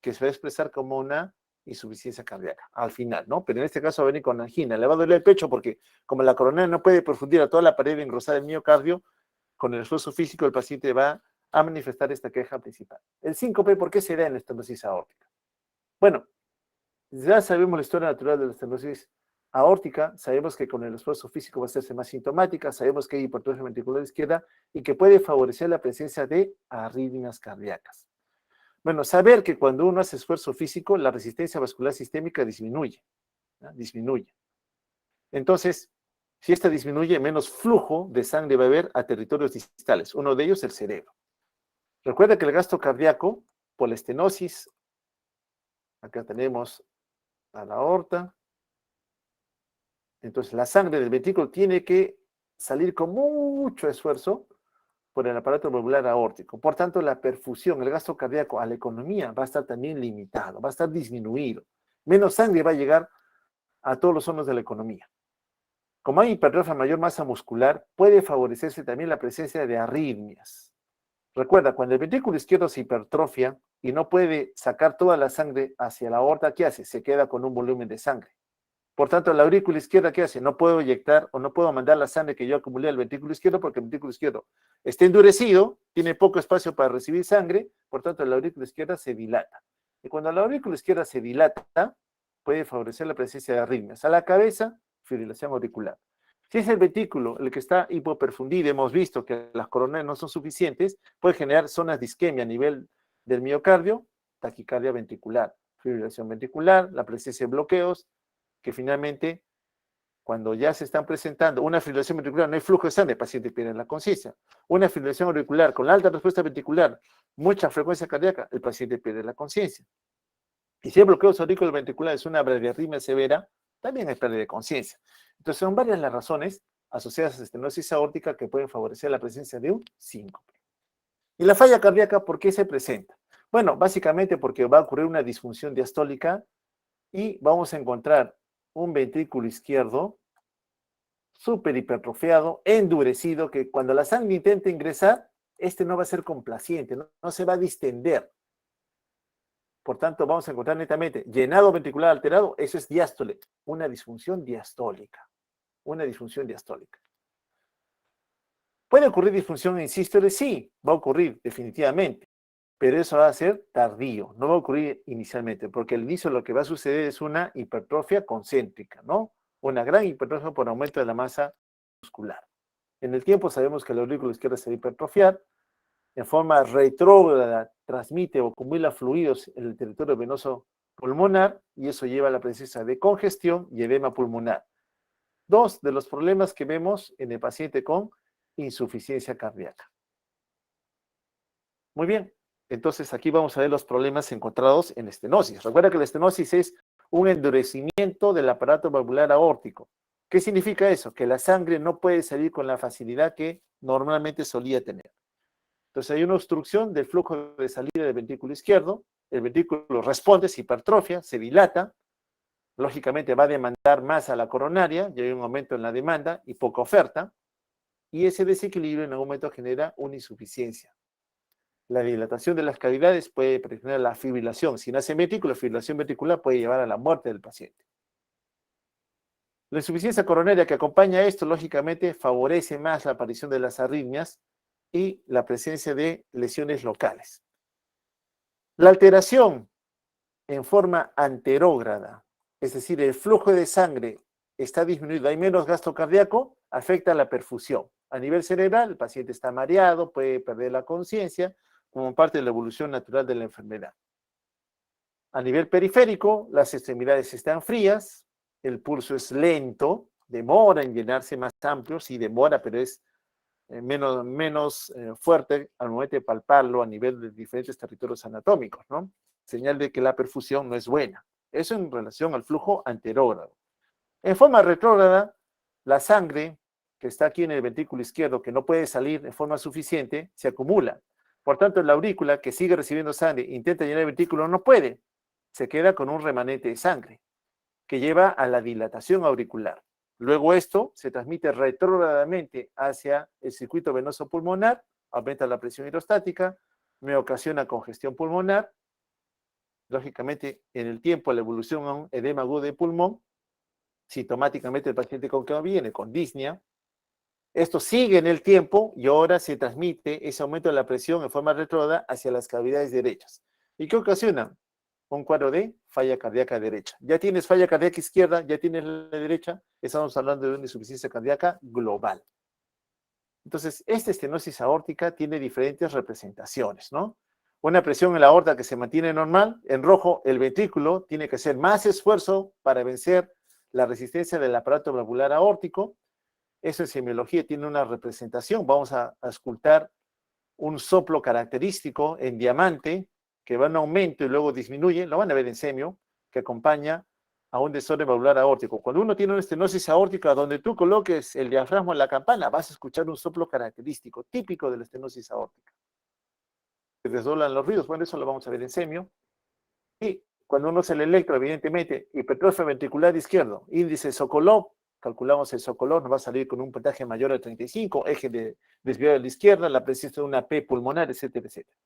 Speaker 1: que se va a expresar como una insuficiencia cardíaca al final, ¿no? Pero en este caso va a venir con angina, le va a doler el pecho porque como la coronaria no puede perfundir a toda la pared engrosada del miocardio, con el esfuerzo físico el paciente va a manifestar esta queja principal. El síncope, ¿por qué se da en la estenosis aórtica? Bueno, ya sabemos la historia natural de la estenosis aórtica, sabemos que con el esfuerzo físico va a hacerse más sintomática, sabemos que hay hipertrofia ventricular izquierda y que puede favorecer la presencia de arritmias cardíacas. Bueno, saber que cuando uno hace esfuerzo físico, la resistencia vascular sistémica disminuye, ¿no? Disminuye. Entonces, si esta disminuye, menos flujo de sangre va a haber a territorios distales, uno de ellos el cerebro. Recuerda que el gasto cardíaco, por la estenosis, acá tenemos a la aorta, entonces la sangre del ventrículo tiene que salir con mucho esfuerzo por el aparato valvular aórtico. Por tanto, la perfusión, el gasto cardíaco a la economía va a estar también limitado, va a estar disminuido. Menos sangre va a llegar a todos los órganos de la economía. Como hay hipertrofia mayor masa muscular, puede favorecerse también la presencia de arritmias. Recuerda, cuando el ventrículo izquierdo se hipertrofia y no puede sacar toda la sangre hacia la aorta, ¿qué hace? Se queda con un volumen de sangre. Por tanto, la aurícula izquierda, ¿qué hace? No puedo inyectar o no puedo mandar la sangre que yo acumulé al ventrículo izquierdo porque el ventrículo izquierdo está endurecido, tiene poco espacio para recibir sangre, por tanto, la aurícula izquierda se dilata. Y cuando la aurícula izquierda se dilata, puede favorecer la presencia de arritmias. A la cabeza, fibrilación auricular. Si es el ventrículo el que está hipoperfundido, hemos visto que las coronarias no son suficientes, puede generar zonas de isquemia a nivel del miocardio, taquicardia ventricular, fibrilación ventricular, la presencia de bloqueos, que finalmente cuando ya se están presentando una fibrilación ventricular, no hay flujo de sangre, el paciente pierde la conciencia. Una fibrilación auricular con alta respuesta ventricular, mucha frecuencia cardíaca, el paciente pierde la conciencia. Y si el bloqueo auricular ventricular es una bradiarritmia severa, también hay pérdida de conciencia. Entonces son varias las razones asociadas a estenosis aórtica que pueden favorecer la presencia de un síncope. ¿Y la falla cardíaca por qué se presenta? Bueno, básicamente porque va a ocurrir una disfunción diastólica y vamos a encontrar un ventrículo izquierdo súper hipertrofiado, endurecido, que cuando la sangre intenta ingresar, este no va a ser complaciente, no se va a distender. Por tanto, vamos a encontrar netamente llenado ventricular alterado, eso es diástole, una disfunción diastólica. Una disfunción diastólica. ¿Puede ocurrir disfunción en sístole? Sí, va a ocurrir definitivamente, pero eso va a ser tardío, no va a ocurrir inicialmente, porque al inicio lo que va a suceder es una hipertrofia concéntrica, ¿no? Una gran hipertrofia por aumento de la masa muscular. En el tiempo sabemos que la aurícula izquierda se va a hipertrofiar, en forma retrógrada transmite o acumula fluidos en el territorio venoso pulmonar y eso lleva a la presencia de congestión y edema pulmonar. Dos de los problemas que vemos en el paciente con insuficiencia cardíaca. Muy bien, entonces aquí vamos a ver los problemas encontrados en estenosis. Recuerda que la estenosis es un endurecimiento del aparato valvular aórtico. ¿Qué significa eso? Que la sangre no puede salir con la facilidad que normalmente solía tener. Entonces hay una obstrucción del flujo de salida del ventrículo izquierdo, el ventrículo responde, se hipertrofia, se dilata, lógicamente va a demandar más a la coronaria, y hay un aumento en la demanda y poca oferta, y ese desequilibrio en algún momento genera una insuficiencia. La dilatación de las cavidades puede presentar la fibrilación. Si nace ventrículo, la fibrilación ventricular puede llevar a la muerte del paciente. La insuficiencia coronaria que acompaña a esto, lógicamente, favorece más la aparición de las arritmias y la presencia de lesiones locales. La alteración en forma anterógrada, es decir, el flujo de sangre está disminuido, hay menos gasto cardíaco, afecta la perfusión. A nivel cerebral, el paciente está mareado, puede perder la conciencia, como parte de la evolución natural de la enfermedad. A nivel periférico, las extremidades están frías, el pulso es lento, demora en llenarse más amplio, sí demora, pero es menos fuerte al momento de palparlo a nivel de diferentes territorios anatómicos, ¿no? Señal de que la perfusión no es buena. Eso en relación al flujo anterógrado. En forma retrógrada, la sangre que está aquí en el ventrículo izquierdo, que no puede salir de forma suficiente, se acumula. Por tanto, la aurícula, que sigue recibiendo sangre, intenta llenar el ventrículo, no puede. Se queda con un remanente de sangre, que lleva a la dilatación auricular. Luego esto se transmite retrógradamente hacia el circuito venoso pulmonar, aumenta la presión hidrostática, me ocasiona congestión pulmonar. Lógicamente, en el tiempo, la evolución a un edema agudo de pulmón, sintomáticamente el paciente con que viene, con disnea. Esto sigue en el tiempo y ahora se transmite ese aumento de la presión en forma retrógrada hacia las cavidades derechas. ¿Y qué ocasiona? Un cuadro de falla cardíaca derecha. Ya tienes falla cardíaca izquierda, ya tienes la derecha, estamos hablando de una insuficiencia cardíaca global. Entonces, esta estenosis aórtica tiene diferentes representaciones, ¿no? Una presión en la aorta que se mantiene normal, en rojo el ventrículo tiene que hacer más esfuerzo para vencer la resistencia del aparato valvular aórtico. Eso en semiología tiene una representación. Vamos a escultar un soplo característico en diamante que va en aumento y luego disminuye, lo van a ver en semio, que acompaña a un desorden valvular aórtico. Cuando uno tiene una estenosis aórtica, donde tú coloques el diafragma en la campana, vas a escuchar un soplo característico, típico de la estenosis aórtica. Se desdoblan los ruidos, bueno, eso lo vamos a ver en semio. Y cuando uno se le electro, evidentemente, hipertrofia ventricular izquierdo, índice Sokolov, calculamos el Sokolov, nos va a salir con un puntaje mayor a 35, eje de desviado a la izquierda, la presencia de una P pulmonar, etcétera, etcétera.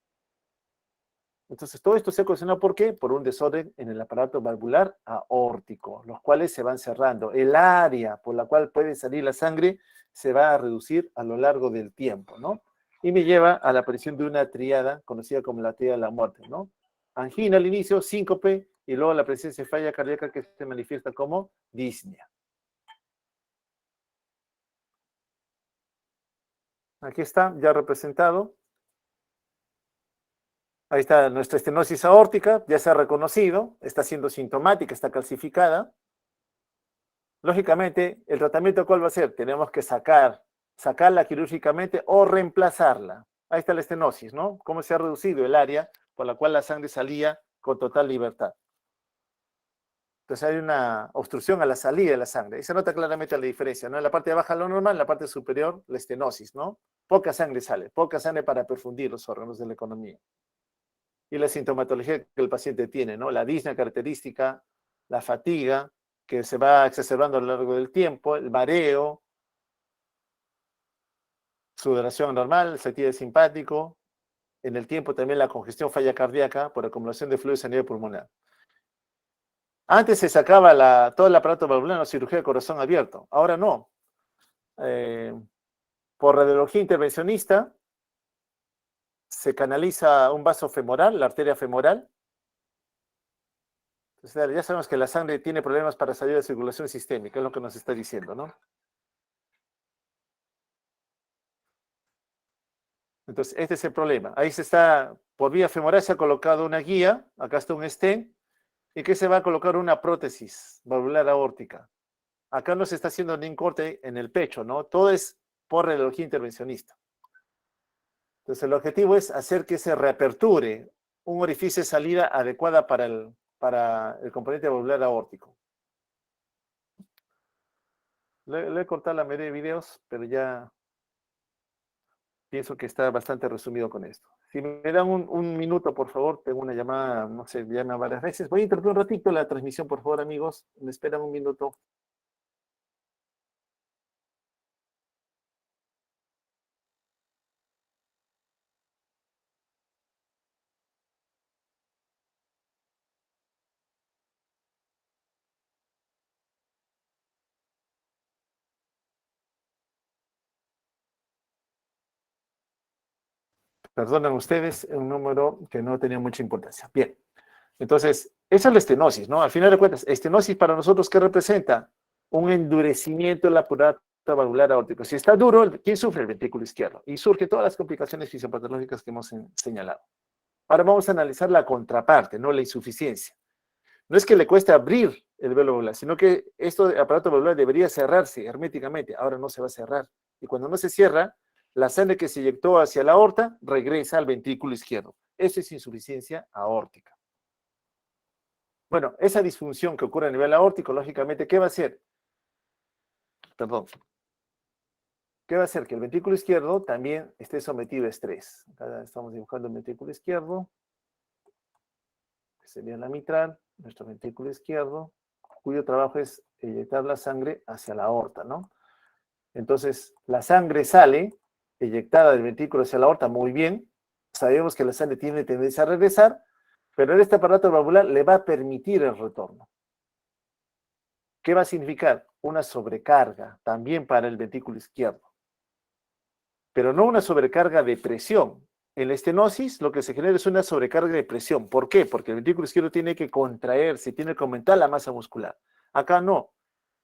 Speaker 1: Entonces, todo esto se ocasiona, ¿por qué? Por un desorden en el aparato valvular aórtico, los cuales se van cerrando. El área por la cual puede salir la sangre se va a reducir a lo largo del tiempo, ¿no? Y me lleva a la aparición de una triada conocida como la triada de la muerte, ¿no? Angina al inicio, síncope, y luego la presencia de falla cardíaca que se manifiesta como disnea. Aquí está, ya representado. Ahí está nuestra estenosis aórtica, ya se ha reconocido, está siendo sintomática, está calcificada. Lógicamente, ¿el tratamiento cuál va a ser? Tenemos que sacarla quirúrgicamente o reemplazarla. Ahí está la estenosis, ¿no? Cómo se ha reducido el área por la cual la sangre salía con total libertad. Entonces hay una obstrucción a la salida de la sangre. Y se nota claramente la diferencia, ¿no? En la parte de baja lo normal, en la parte superior la estenosis, ¿no? Poca sangre sale, poca sangre para perfundir los órganos de la economía. Y la sintomatología que el paciente tiene, ¿no? La disnea característica, la fatiga, que se va exacerbando a lo largo del tiempo, el mareo, sudoración normal, sentido simpático, en el tiempo también la congestión falla cardíaca por acumulación de fluidos a nivel pulmonar. Antes se sacaba todo el aparato valvular en cirugía de corazón abierto, ahora no. Por radiología intervencionista se canaliza un vaso femoral, la arteria femoral. Entonces, ya sabemos que la sangre tiene problemas para salir de circulación sistémica, es lo que nos está diciendo, ¿no? Entonces, este es el problema. Ahí se está, por vía femoral se ha colocado una guía, acá está un stent, y que se va a colocar una prótesis valvular aórtica. Acá no se está haciendo ningún corte en el pecho, ¿no? Todo es por radiología intervencionista. Entonces, el objetivo es hacer que se reaperture un orificio de salida adecuada para el componente valvular aórtico. Le he cortado la mayoría de videos, pero ya pienso que está bastante resumido con esto. Si me dan un minuto, por favor, tengo una llamada, no sé, llama varias veces. Voy a interrumpir un ratito la transmisión, por favor, amigos. Me esperan un minuto. Perdonan ustedes, un número que no tenía mucha importancia. Bien, entonces, esa es la estenosis, ¿no? Al final de cuentas, estenosis para nosotros, ¿qué representa? Un endurecimiento del aparato valvular aórtico. Si está duro, ¿quién sufre? El ventrículo izquierdo. Y surgen todas las complicaciones fisiopatológicas que hemos señalado. Ahora vamos a analizar la contraparte, ¿no? La insuficiencia. No es que le cueste abrir el velo valvular, sino que este aparato valvular debería cerrarse herméticamente. Ahora no se va a cerrar. Y cuando no se cierra, la sangre que se inyectó hacia la aorta regresa al ventrículo izquierdo. Eso es insuficiencia aórtica. Bueno, esa disfunción que ocurre a nivel aórtico, lógicamente, ¿qué va a hacer? Perdón. ¿Qué va a hacer? Que el ventrículo izquierdo también esté sometido a estrés. Acá estamos dibujando el ventrículo izquierdo, que sería la mitral, nuestro ventrículo izquierdo, cuyo trabajo es inyectar la sangre hacia la aorta, ¿no? Entonces, la sangre sale eyectada del ventrículo hacia la aorta muy bien. Sabemos que la sangre tiene tendencia a regresar, pero en este aparato valvular le va a permitir el retorno. ¿Qué va a significar? Una sobrecarga también para el ventrículo izquierdo, pero no una sobrecarga de presión. En la estenosis lo que se genera es una sobrecarga de presión. ¿Por qué? Porque el ventrículo izquierdo tiene que contraerse, tiene que aumentar la masa muscular. Acá no.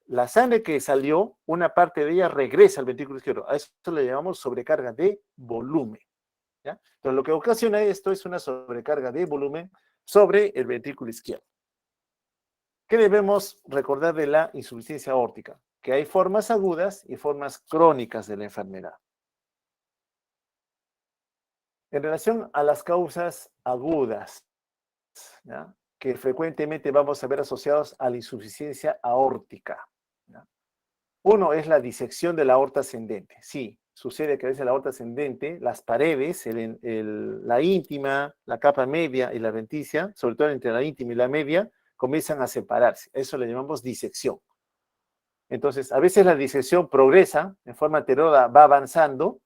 Speaker 1: La sangre que salió, una parte de ella regresa al ventrículo izquierdo. A eso le llamamos sobrecarga de volumen, ¿ya? Entonces, lo que ocasiona esto es una sobrecarga de volumen sobre el ventrículo izquierdo. ¿Qué debemos recordar de la insuficiencia aórtica? Que hay formas agudas y formas crónicas de la enfermedad. En relación a las causas agudas, ¿ya?, que frecuentemente vamos a ver asociados a la insuficiencia aórtica, ¿ya? Uno es la disección de la aorta ascendente. Sí, sucede que a veces la aorta ascendente, las paredes, la íntima, la capa media y la adventicia, sobre todo entre la íntima y la media, comienzan a separarse. Eso le llamamos disección. Entonces, a veces la disección progresa en forma anterior, va avanzando,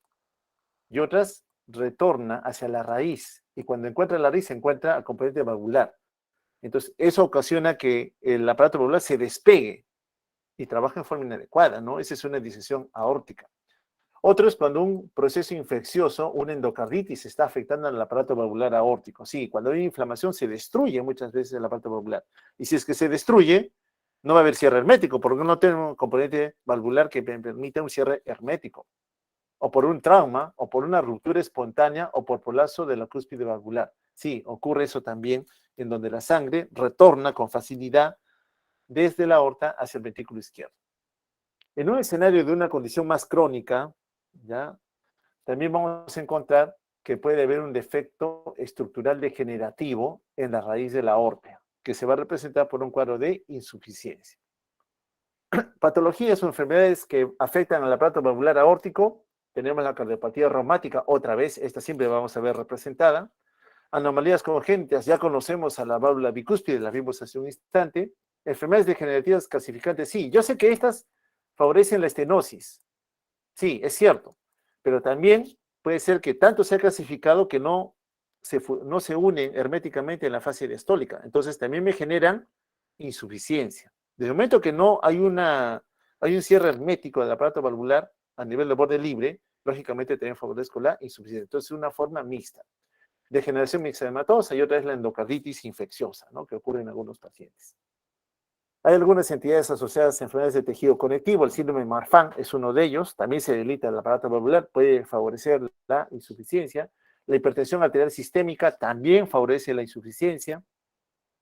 Speaker 1: y otras retorna hacia la raíz. Y cuando encuentra la raíz, se encuentra al componente valvular. Entonces, eso ocasiona que el aparato valvular se despegue y trabaja en forma inadecuada, ¿no? Esa es una disección aórtica. Otro es cuando un proceso infeccioso, una endocarditis, está afectando al aparato valvular aórtico. Sí, cuando hay inflamación se destruye muchas veces el aparato valvular. Y si es que se destruye, no va a haber cierre hermético, porque no tiene un componente valvular que permita un cierre hermético. O por un trauma, o por una ruptura espontánea, o por prolapso de la cúspide valvular. Sí, ocurre eso también, en donde la sangre retorna con facilidad desde la aorta hacia el ventrículo izquierdo. En un escenario de una condición más crónica, ¿ya? También vamos a encontrar que puede haber un defecto estructural degenerativo en la raíz de la aorta, que se va a representar por un cuadro de insuficiencia. Patologías o enfermedades que afectan al aparato valvular aórtico. Tenemos la cardiopatía reumática, otra vez, esta siempre vamos a ver representada. Anomalías congénitas, ya conocemos a la válvula bicúspide, la vimos hace un instante. Enfermedades degenerativas calcificantes, sí, yo sé que estas favorecen la estenosis, sí, es cierto, pero también puede ser que tanto sea calcificado que no se unen herméticamente en la fase diastólica, entonces también me generan insuficiencia. Desde el momento que no hay hay un cierre hermético del aparato valvular a nivel de borde libre, lógicamente también favorezco la insuficiencia. Entonces, es una forma mixta. Degeneración mixedematosa y otra es la endocarditis infecciosa, ¿no? Que ocurre en algunos pacientes. Hay algunas entidades asociadas a enfermedades de tejido conectivo, el síndrome de Marfan es uno de ellos, también se debilita el aparato valvular, puede favorecer la insuficiencia. La hipertensión arterial sistémica también favorece la insuficiencia.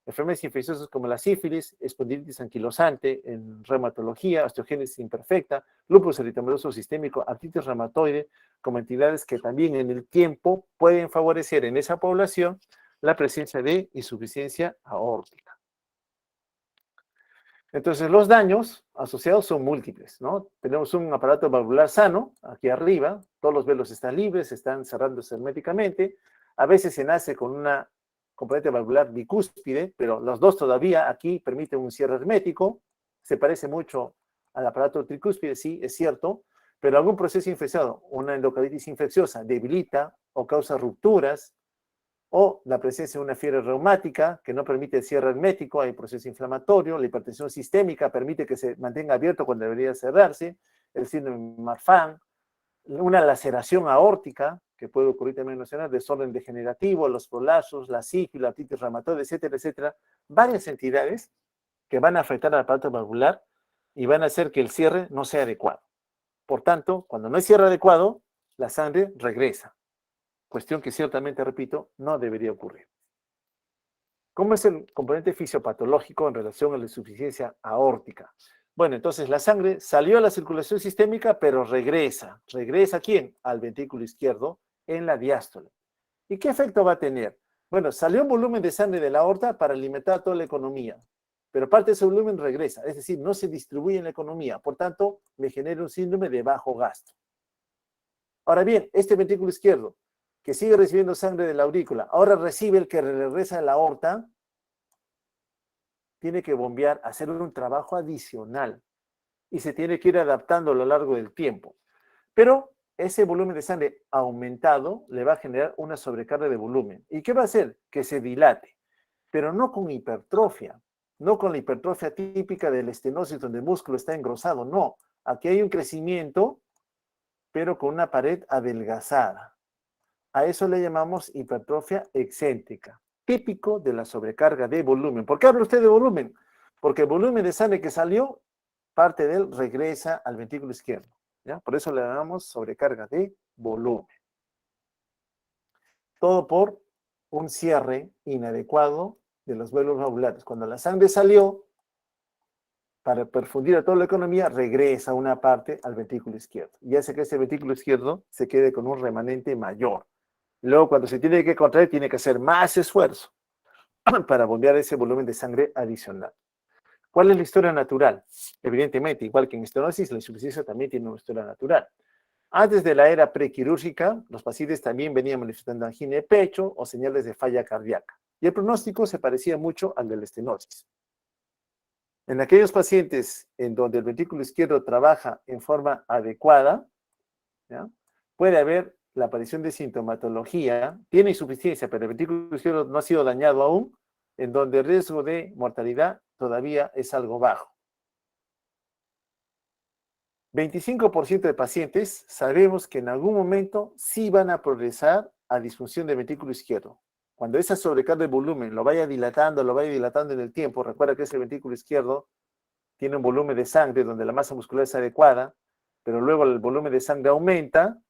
Speaker 1: Enfermedades infecciosas como la sífilis, espondilitis anquilosante en reumatología, osteogénesis imperfecta, lupus eritematoso sistémico, artritis reumatoide, como entidades que también en el tiempo pueden favorecer en esa población la presencia de insuficiencia aórtica. Entonces, los daños asociados son múltiples, ¿no? Tenemos un aparato valvular sano, aquí arriba, todos los velos están libres, están cerrándose herméticamente, a veces se nace con una componente valvular bicúspide, pero los dos todavía aquí permiten un cierre hermético, se parece mucho al aparato tricúspide, sí, es cierto, pero algún proceso infeccioso, una endocarditis infecciosa, debilita o causa rupturas, o la presencia de una fiebre reumática que no permite el cierre hermético, hay proceso inflamatorio, la hipertensión sistémica permite que se mantenga abierto cuando debería cerrarse, el síndrome de Marfan, una laceración aórtica, que puede ocurrir también en desorden degenerativo, los prolapsos, la sífilis, la artritis reumatoide, etcétera, etcétera, varias entidades que van a afectar al aparato valvular y van a hacer que el cierre no sea adecuado. Por tanto, cuando no hay cierre adecuado, la sangre regresa. Cuestión que ciertamente, repito, no debería ocurrir. ¿Cómo es el componente fisiopatológico en relación a la insuficiencia aórtica? Bueno, entonces la sangre salió a la circulación sistémica, pero regresa. ¿Regresa a quién? Al ventrículo izquierdo en la diástole. ¿Y qué efecto va a tener? Bueno, salió un volumen de sangre de la aorta para alimentar toda la economía, pero parte de ese volumen regresa, es decir, no se distribuye en la economía, por tanto, me genera un síndrome de bajo gasto. Ahora bien, este ventrículo izquierdo, que sigue recibiendo sangre de la aurícula, ahora recibe el que regresa a la aorta, tiene que bombear, hacer un trabajo adicional y se tiene que ir adaptando a lo largo del tiempo. Pero ese volumen de sangre aumentado le va a generar una sobrecarga de volumen. ¿Y qué va a hacer? Que se dilate, pero no con hipertrofia, no con la hipertrofia típica de la estenosis donde el músculo está engrosado, no. Aquí hay un crecimiento, pero con una pared adelgazada. A eso le llamamos hipertrofia excéntrica, típico de la sobrecarga de volumen. ¿Por qué habla usted de volumen? Porque el volumen de sangre que salió, parte de él regresa al ventrículo izquierdo. ¿Ya? Por eso le llamamos sobrecarga de volumen. Todo por un cierre inadecuado de los velos valvulares. Cuando la sangre salió, para perfundir a toda la economía, regresa una parte al ventrículo izquierdo. Y hace que ese ventrículo izquierdo se quede con un remanente mayor. Luego, cuando se tiene que contraer, tiene que hacer más esfuerzo para bombear ese volumen de sangre adicional. ¿Cuál es la historia natural? Evidentemente, igual que en estenosis, la insuficiencia también tiene una historia natural. Antes de la era prequirúrgica, los pacientes también venían manifestando angina de pecho o señales de falla cardíaca. Y el pronóstico se parecía mucho al de la estenosis. En aquellos pacientes en donde el ventrículo izquierdo trabaja en forma adecuada, ¿ya? Puede haber la aparición de sintomatología, tiene insuficiencia, pero el ventrículo izquierdo no ha sido dañado aún, en donde el riesgo de mortalidad todavía es algo bajo. 25% de pacientes sabemos que en algún momento sí van a progresar a disfunción del ventrículo izquierdo. Cuando esa sobrecarga de volumen lo vaya dilatando en el tiempo, recuerda que ese ventrículo izquierdo tiene un volumen de sangre donde la masa muscular es adecuada, pero luego el volumen de sangre aumenta,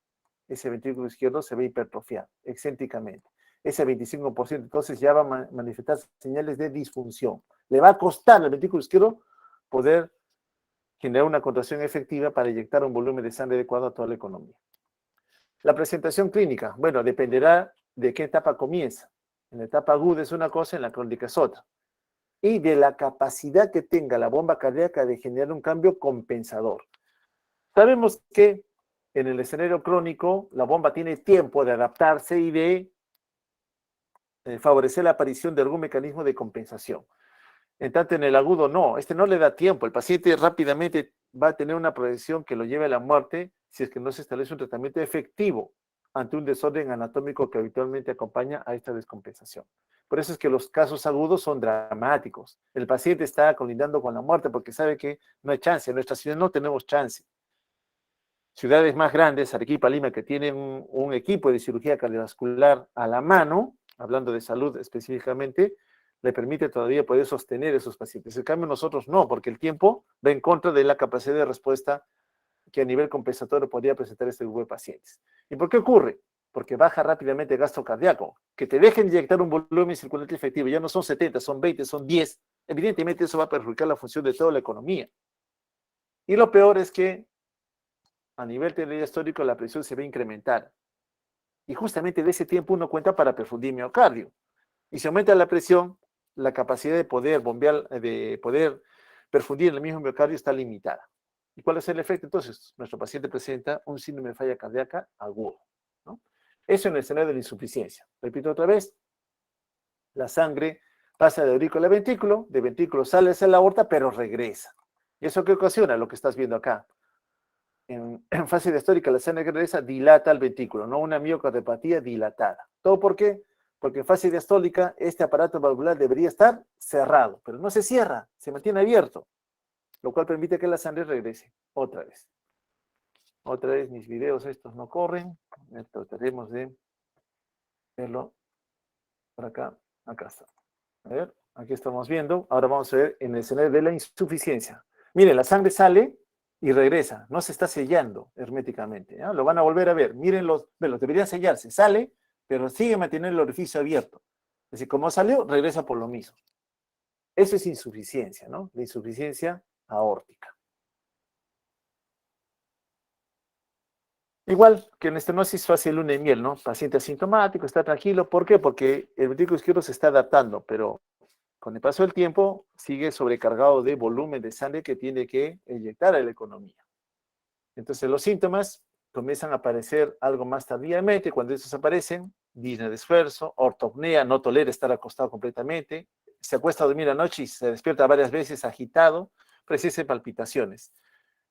Speaker 1: ese ventrículo izquierdo se va a hipertrofiar excéntricamente. Ese 25% entonces ya va a manifestar señales de disfunción. Le va a costar al ventrículo izquierdo poder generar una contracción efectiva para inyectar un volumen de sangre adecuado a toda la economía. La presentación clínica, bueno, dependerá de qué etapa comienza. En la etapa aguda es una cosa, en la crónica es otra. Y de la capacidad que tenga la bomba cardíaca de generar un cambio compensador. Sabemos que en el escenario crónico la bomba tiene tiempo de adaptarse y de favorecer la aparición de algún mecanismo de compensación. En tanto, en el agudo no, no le da tiempo. El paciente rápidamente va a tener una progresión que lo lleve a la muerte si es que no se establece un tratamiento efectivo ante un desorden anatómico que habitualmente acompaña a esta descompensación. Por eso es que los casos agudos son dramáticos. El paciente está colindando con la muerte porque sabe que no hay chance. En nuestra ciudad no tenemos chance. Ciudades más grandes, Arequipa, Lima, que tienen un equipo de cirugía cardiovascular a la mano, hablando de salud específicamente, le permite todavía poder sostener a esos pacientes. En cambio, nosotros no, porque el tiempo va en contra de la capacidad de respuesta que a nivel compensatorio podría presentar este grupo de pacientes. ¿Y por qué ocurre? Porque baja rápidamente el gasto cardíaco. Que te dejen inyectar un volumen circulante efectivo, ya no son 70, son 20, son 10. Evidentemente eso va a perjudicar la función de toda la economía. Y lo peor es que a nivel teoría histórico la presión se va a incrementar. Y justamente de ese tiempo uno cuenta para perfundir miocardio. Y si aumenta la presión, la capacidad de poder bombear, de poder perfundir en el mismo miocardio está limitada. ¿Y cuál es el efecto? Entonces, nuestro paciente presenta un síndrome de falla cardíaca agudo, ¿no? Eso en el escenario de la insuficiencia. Repito otra vez, la sangre pasa de aurícula a ventrículo, de ventrículo sale hacia la aorta, pero regresa. ¿Y eso qué ocasiona? Lo que estás viendo acá. En fase diastólica la sangre que regresa dilata el ventrículo, no una miocardiopatía dilatada. ¿Todo por qué? Porque en fase diastólica este aparato valvular debería estar cerrado, pero no se cierra, se mantiene abierto, lo cual permite que la sangre regrese otra vez. Otra vez mis videos estos no corren, trataremos de verlo por acá, acá está. A ver, aquí estamos viendo, ahora vamos a ver en el escenario de la insuficiencia. Miren, la sangre sale y regresa, no se está sellando herméticamente, ¿ya? Lo van a volver a ver, miren los deberían sellarse, sale, pero sigue manteniendo el orificio abierto. Es decir, como salió, regresa por lo mismo. Eso es insuficiencia, ¿no? La insuficiencia aórtica. Igual que en estenosis fácil luna y miel, ¿no? Paciente asintomático, está tranquilo. ¿Por qué? Porque el ventrículo izquierdo se está adaptando, pero con el paso del tiempo sigue sobrecargado de volumen de sangre que tiene que inyectar a la economía. Entonces los síntomas comienzan a aparecer algo más tardíamente. Cuando estos aparecen, disnea de esfuerzo, ortopnea, no tolera estar acostado completamente, se acuesta a dormir la noche y se despierta varias veces agitado, precisa palpitaciones.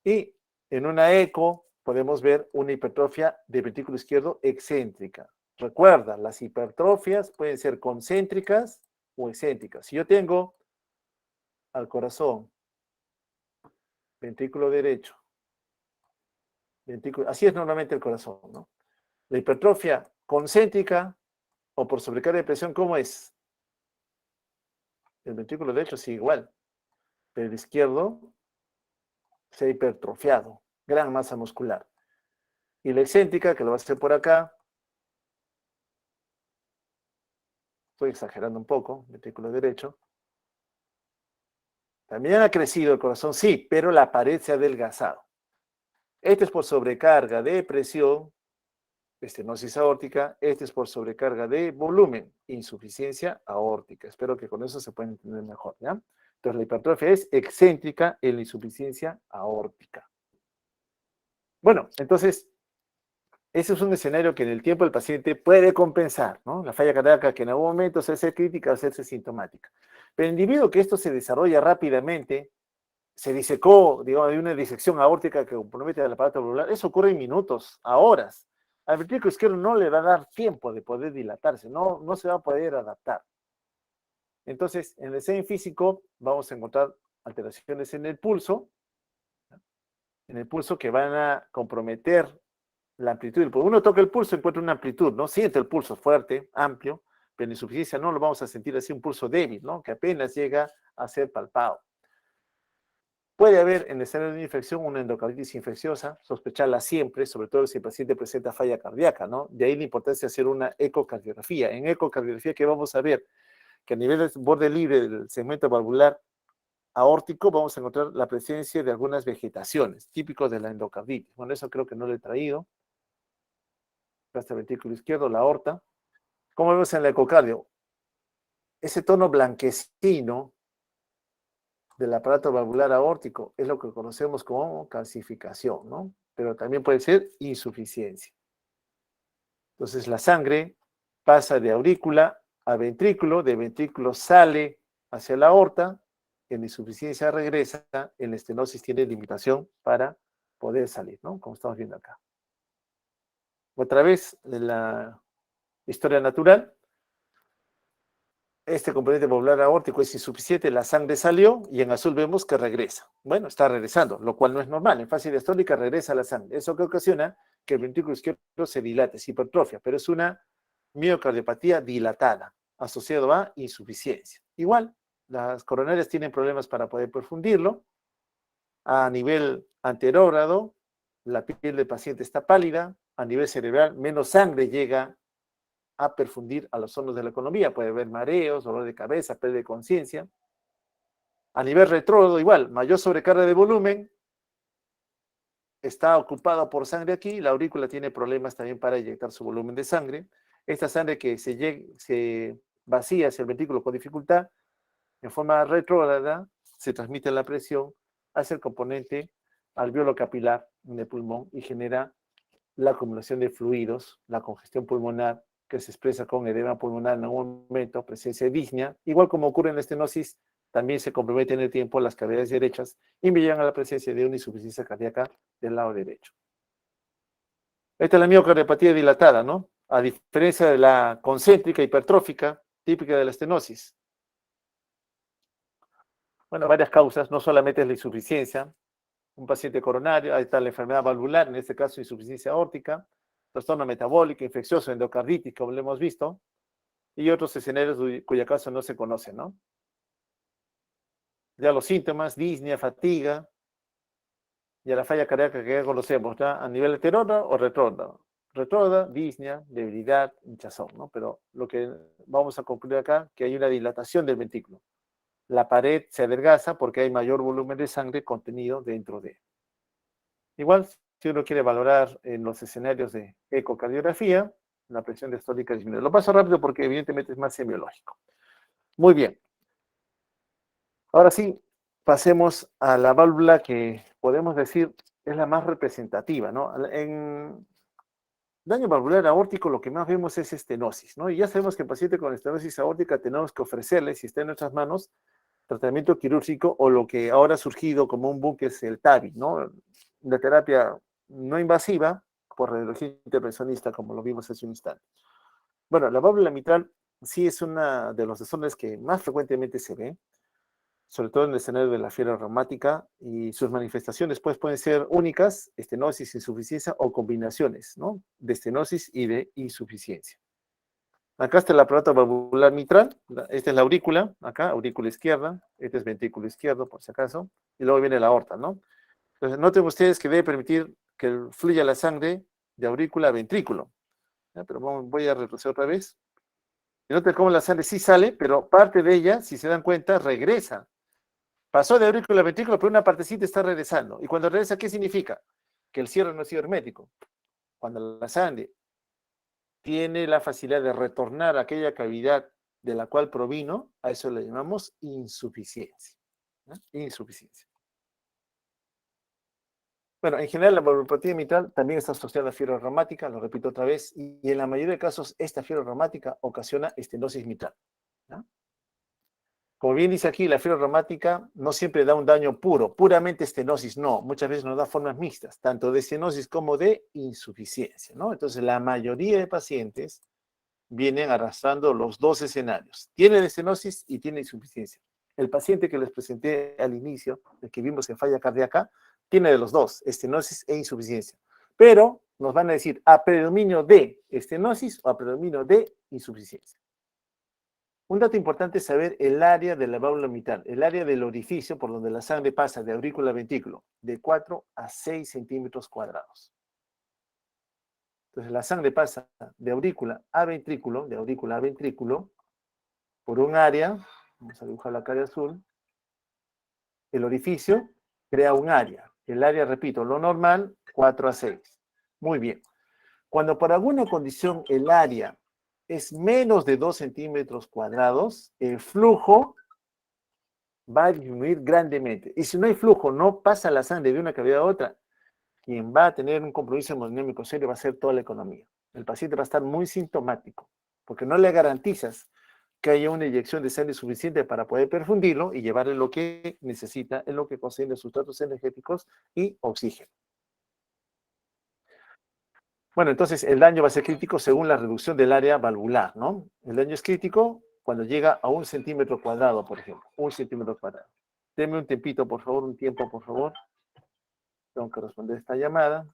Speaker 1: Y en una eco podemos ver una hipertrofia del ventrículo izquierdo excéntrica. Recuerda, las hipertrofias pueden ser concéntricas o excéntricas. Si yo tengo al corazón, ventrículo derecho, ventrículo, así es normalmente el corazón, ¿no? La hipertrofia concéntrica o por sobrecarga de presión, ¿cómo es? El ventrículo derecho sí igual, pero el izquierdo se ha hipertrofiado, gran masa muscular. Y la excéntrica, que lo va a hacer por acá, estoy exagerando un poco, ventrículo derecho, también ha crecido el corazón, sí, pero la pared se ha adelgazado. Este es por sobrecarga de presión, estenosis aórtica, este es por sobrecarga de volumen, insuficiencia aórtica. Espero que con eso se pueda entender mejor, ¿ya? Entonces la hipertrofia es excéntrica en la insuficiencia aórtica. Bueno, entonces, ese es un escenario que en el tiempo el paciente puede compensar, ¿no? La falla cardíaca que en algún momento se hace crítica o se hace sintomática. Pero el individuo que esto se desarrolla rápidamente, se disecó, digamos, hay una disección aórtica que compromete al aparato valvular, eso ocurre en minutos, a horas. Al ventrículo izquierdo no le va a dar tiempo de poder dilatarse, no se va a poder adaptar. Entonces, en el examen físico vamos a encontrar alteraciones en el pulso que van a comprometer la amplitud. Porque uno toca el pulso, encuentra una amplitud, ¿no? Siente el pulso fuerte, amplio, pero en insuficiencia no lo vamos a sentir así, un pulso débil, ¿no? Que apenas llega a ser palpado. Puede haber en el escenario de una infección una endocarditis infecciosa, sospecharla siempre, sobre todo si el paciente presenta falla cardíaca, ¿no? De ahí la importancia de hacer una ecocardiografía. En ecocardiografía, ¿qué vamos a ver? Que a nivel del borde libre del segmento valvular aórtico vamos a encontrar la presencia de algunas vegetaciones, típicos de la endocarditis. Bueno, eso creo que no lo he traído. Hasta el ventrículo izquierdo, la aorta. Como vemos en el ecocardio, ese tono blanquecino del aparato valvular aórtico es lo que conocemos como calcificación, ¿no? Pero también puede ser insuficiencia. Entonces la sangre pasa de aurícula a ventrículo, de ventrículo sale hacia la aorta, en insuficiencia regresa, en estenosis tiene limitación para poder salir, ¿no? Como estamos viendo acá. Otra vez, en la historia natural, este componente valvular aórtico es insuficiente, la sangre salió y en azul vemos que regresa. Bueno, está regresando, lo cual no es normal. En fase diastólica regresa la sangre. Eso que ocasiona que el ventrículo izquierdo se dilate, es hipertrofia, pero es una miocardiopatía dilatada, asociado a insuficiencia. Igual, las coronarias tienen problemas para poder perfundirlo. A nivel anterógrado, la piel del paciente está pálida. A nivel cerebral, menos sangre llega a perfundir a los órganos de la economía. Puede haber mareos, dolor de cabeza, pérdida de conciencia. A nivel retrógrado, igual, mayor sobrecarga de volumen, está ocupado por sangre aquí, la aurícula tiene problemas también para inyectar su volumen de sangre. Esta sangre que se vacía hacia el ventrículo con dificultad, en forma retrógrada, se transmite la presión hacia el componente alveolo capilar en el pulmón y genera la acumulación de fluidos, la congestión pulmonar, que se expresa con edema pulmonar en algún momento, presencia de disnea, igual como ocurre en la estenosis, también se comprometen en el tiempo las cavidades derechas y me llevan a la presencia de una insuficiencia cardíaca del lado derecho. Esta es la miocardiopatía dilatada, ¿no? A diferencia de la concéntrica hipertrófica, típica de la estenosis. Bueno, varias causas, no solamente es la insuficiencia, un paciente coronario, ahí está la enfermedad valvular, en este caso insuficiencia aórtica, trastorno metabólico, infeccioso, endocarditis, como lo hemos visto, y otros escenarios cuya causa no se conoce, ¿no? Ya los síntomas, disnea, fatiga, y a la falla cardíaca que ya conocemos, ¿ya? A nivel heterónodo o retrógrado. Retrógrada, disnea, debilidad, hinchazón, ¿no? Pero lo que vamos a concluir acá, que hay una dilatación del ventrículo. La pared se adelgaza porque hay mayor volumen de sangre contenido dentro de él. Igual, si uno quiere valorar en los escenarios de ecocardiografía, la presión diastólica disminuye. Lo paso rápido porque evidentemente es más semiológico. Muy bien. Ahora sí, pasemos a la válvula que podemos decir es la más representativa, ¿no? En daño valvular aórtico lo que más vemos es estenosis, ¿no? Y ya sabemos que el paciente con estenosis aórtica tenemos que ofrecerle, si está en nuestras manos, tratamiento quirúrgico o lo que ahora ha surgido como un boom que es el TAVI, ¿no? La terapia no invasiva por radiología intervencionista, como lo vimos hace un instante. Bueno, la válvula mitral sí es una de los desórdenes que más frecuentemente se ve, sobre todo en el escenario de la fiebre reumática, y sus manifestaciones pues, pueden ser únicas, estenosis, insuficiencia o combinaciones, ¿no? De estenosis y de insuficiencia. Acá está el aparato valvular mitral, esta es la aurícula, acá, aurícula izquierda, este es ventrículo izquierdo, por si acaso, y luego viene la aorta, ¿no? Entonces, noten ustedes que debe permitir que fluya la sangre de aurícula a ventrículo. ¿Ya? Pero voy a retroceder otra vez. Y noten cómo la sangre sí sale, pero parte de ella, si se dan cuenta, regresa. Pasó de aurícula a ventrículo, pero una partecita está regresando. Y cuando regresa, ¿qué significa? Que el cierre no ha sido hermético. Cuando la sangre tiene la facilidad de retornar a aquella cavidad de la cual provino, a eso le llamamos insuficiencia. ¿No? Insuficiencia. Bueno, en general la valvulopatía mitral también está asociada a fiebre reumática, lo repito otra vez, y en la mayoría de casos esta fiebre reumática ocasiona estenosis mitral. ¿No? Como bien dice aquí, la fiebre reumática no siempre da un daño puro, puramente estenosis, no, muchas veces nos da formas mixtas, tanto de estenosis como de insuficiencia, ¿no? Entonces, la mayoría de pacientes vienen arrastrando los dos escenarios, tienen estenosis y tienen insuficiencia. El paciente que les presenté al inicio, el que vimos en falla cardíaca, tiene de los dos, estenosis e insuficiencia, pero nos van a decir a predominio de estenosis o a predominio de insuficiencia. Un dato importante es saber el área de la válvula mitral, el área del orificio por donde la sangre pasa de aurícula a ventrículo, de 4 a 6 centímetros cuadrados. Entonces la sangre pasa de aurícula a ventrículo, por un área, vamos a dibujar la cara azul, el orificio crea un área. El área, repito, lo normal, 4 a 6. Muy bien. Cuando por alguna condición el área es menos de 2 centímetros cuadrados, el flujo va a disminuir grandemente. Y si no hay flujo, no pasa la sangre de una cavidad a otra, quien va a tener un compromiso hemodinámico serio va a ser toda la economía. El paciente va a estar muy sintomático, porque no le garantizas que haya una inyección de sangre suficiente para poder perfundirlo y llevarle lo que necesita, en lo que contiene sustratos energéticos y oxígeno. Bueno, entonces el daño va a ser crítico según la reducción del área valvular, ¿no? El daño es crítico cuando llega a 1 centímetro cuadrado, por ejemplo, 1 centímetro cuadrado. Deme un tiempito, por favor, un tiempo, por favor. Tengo que responder esta llamada.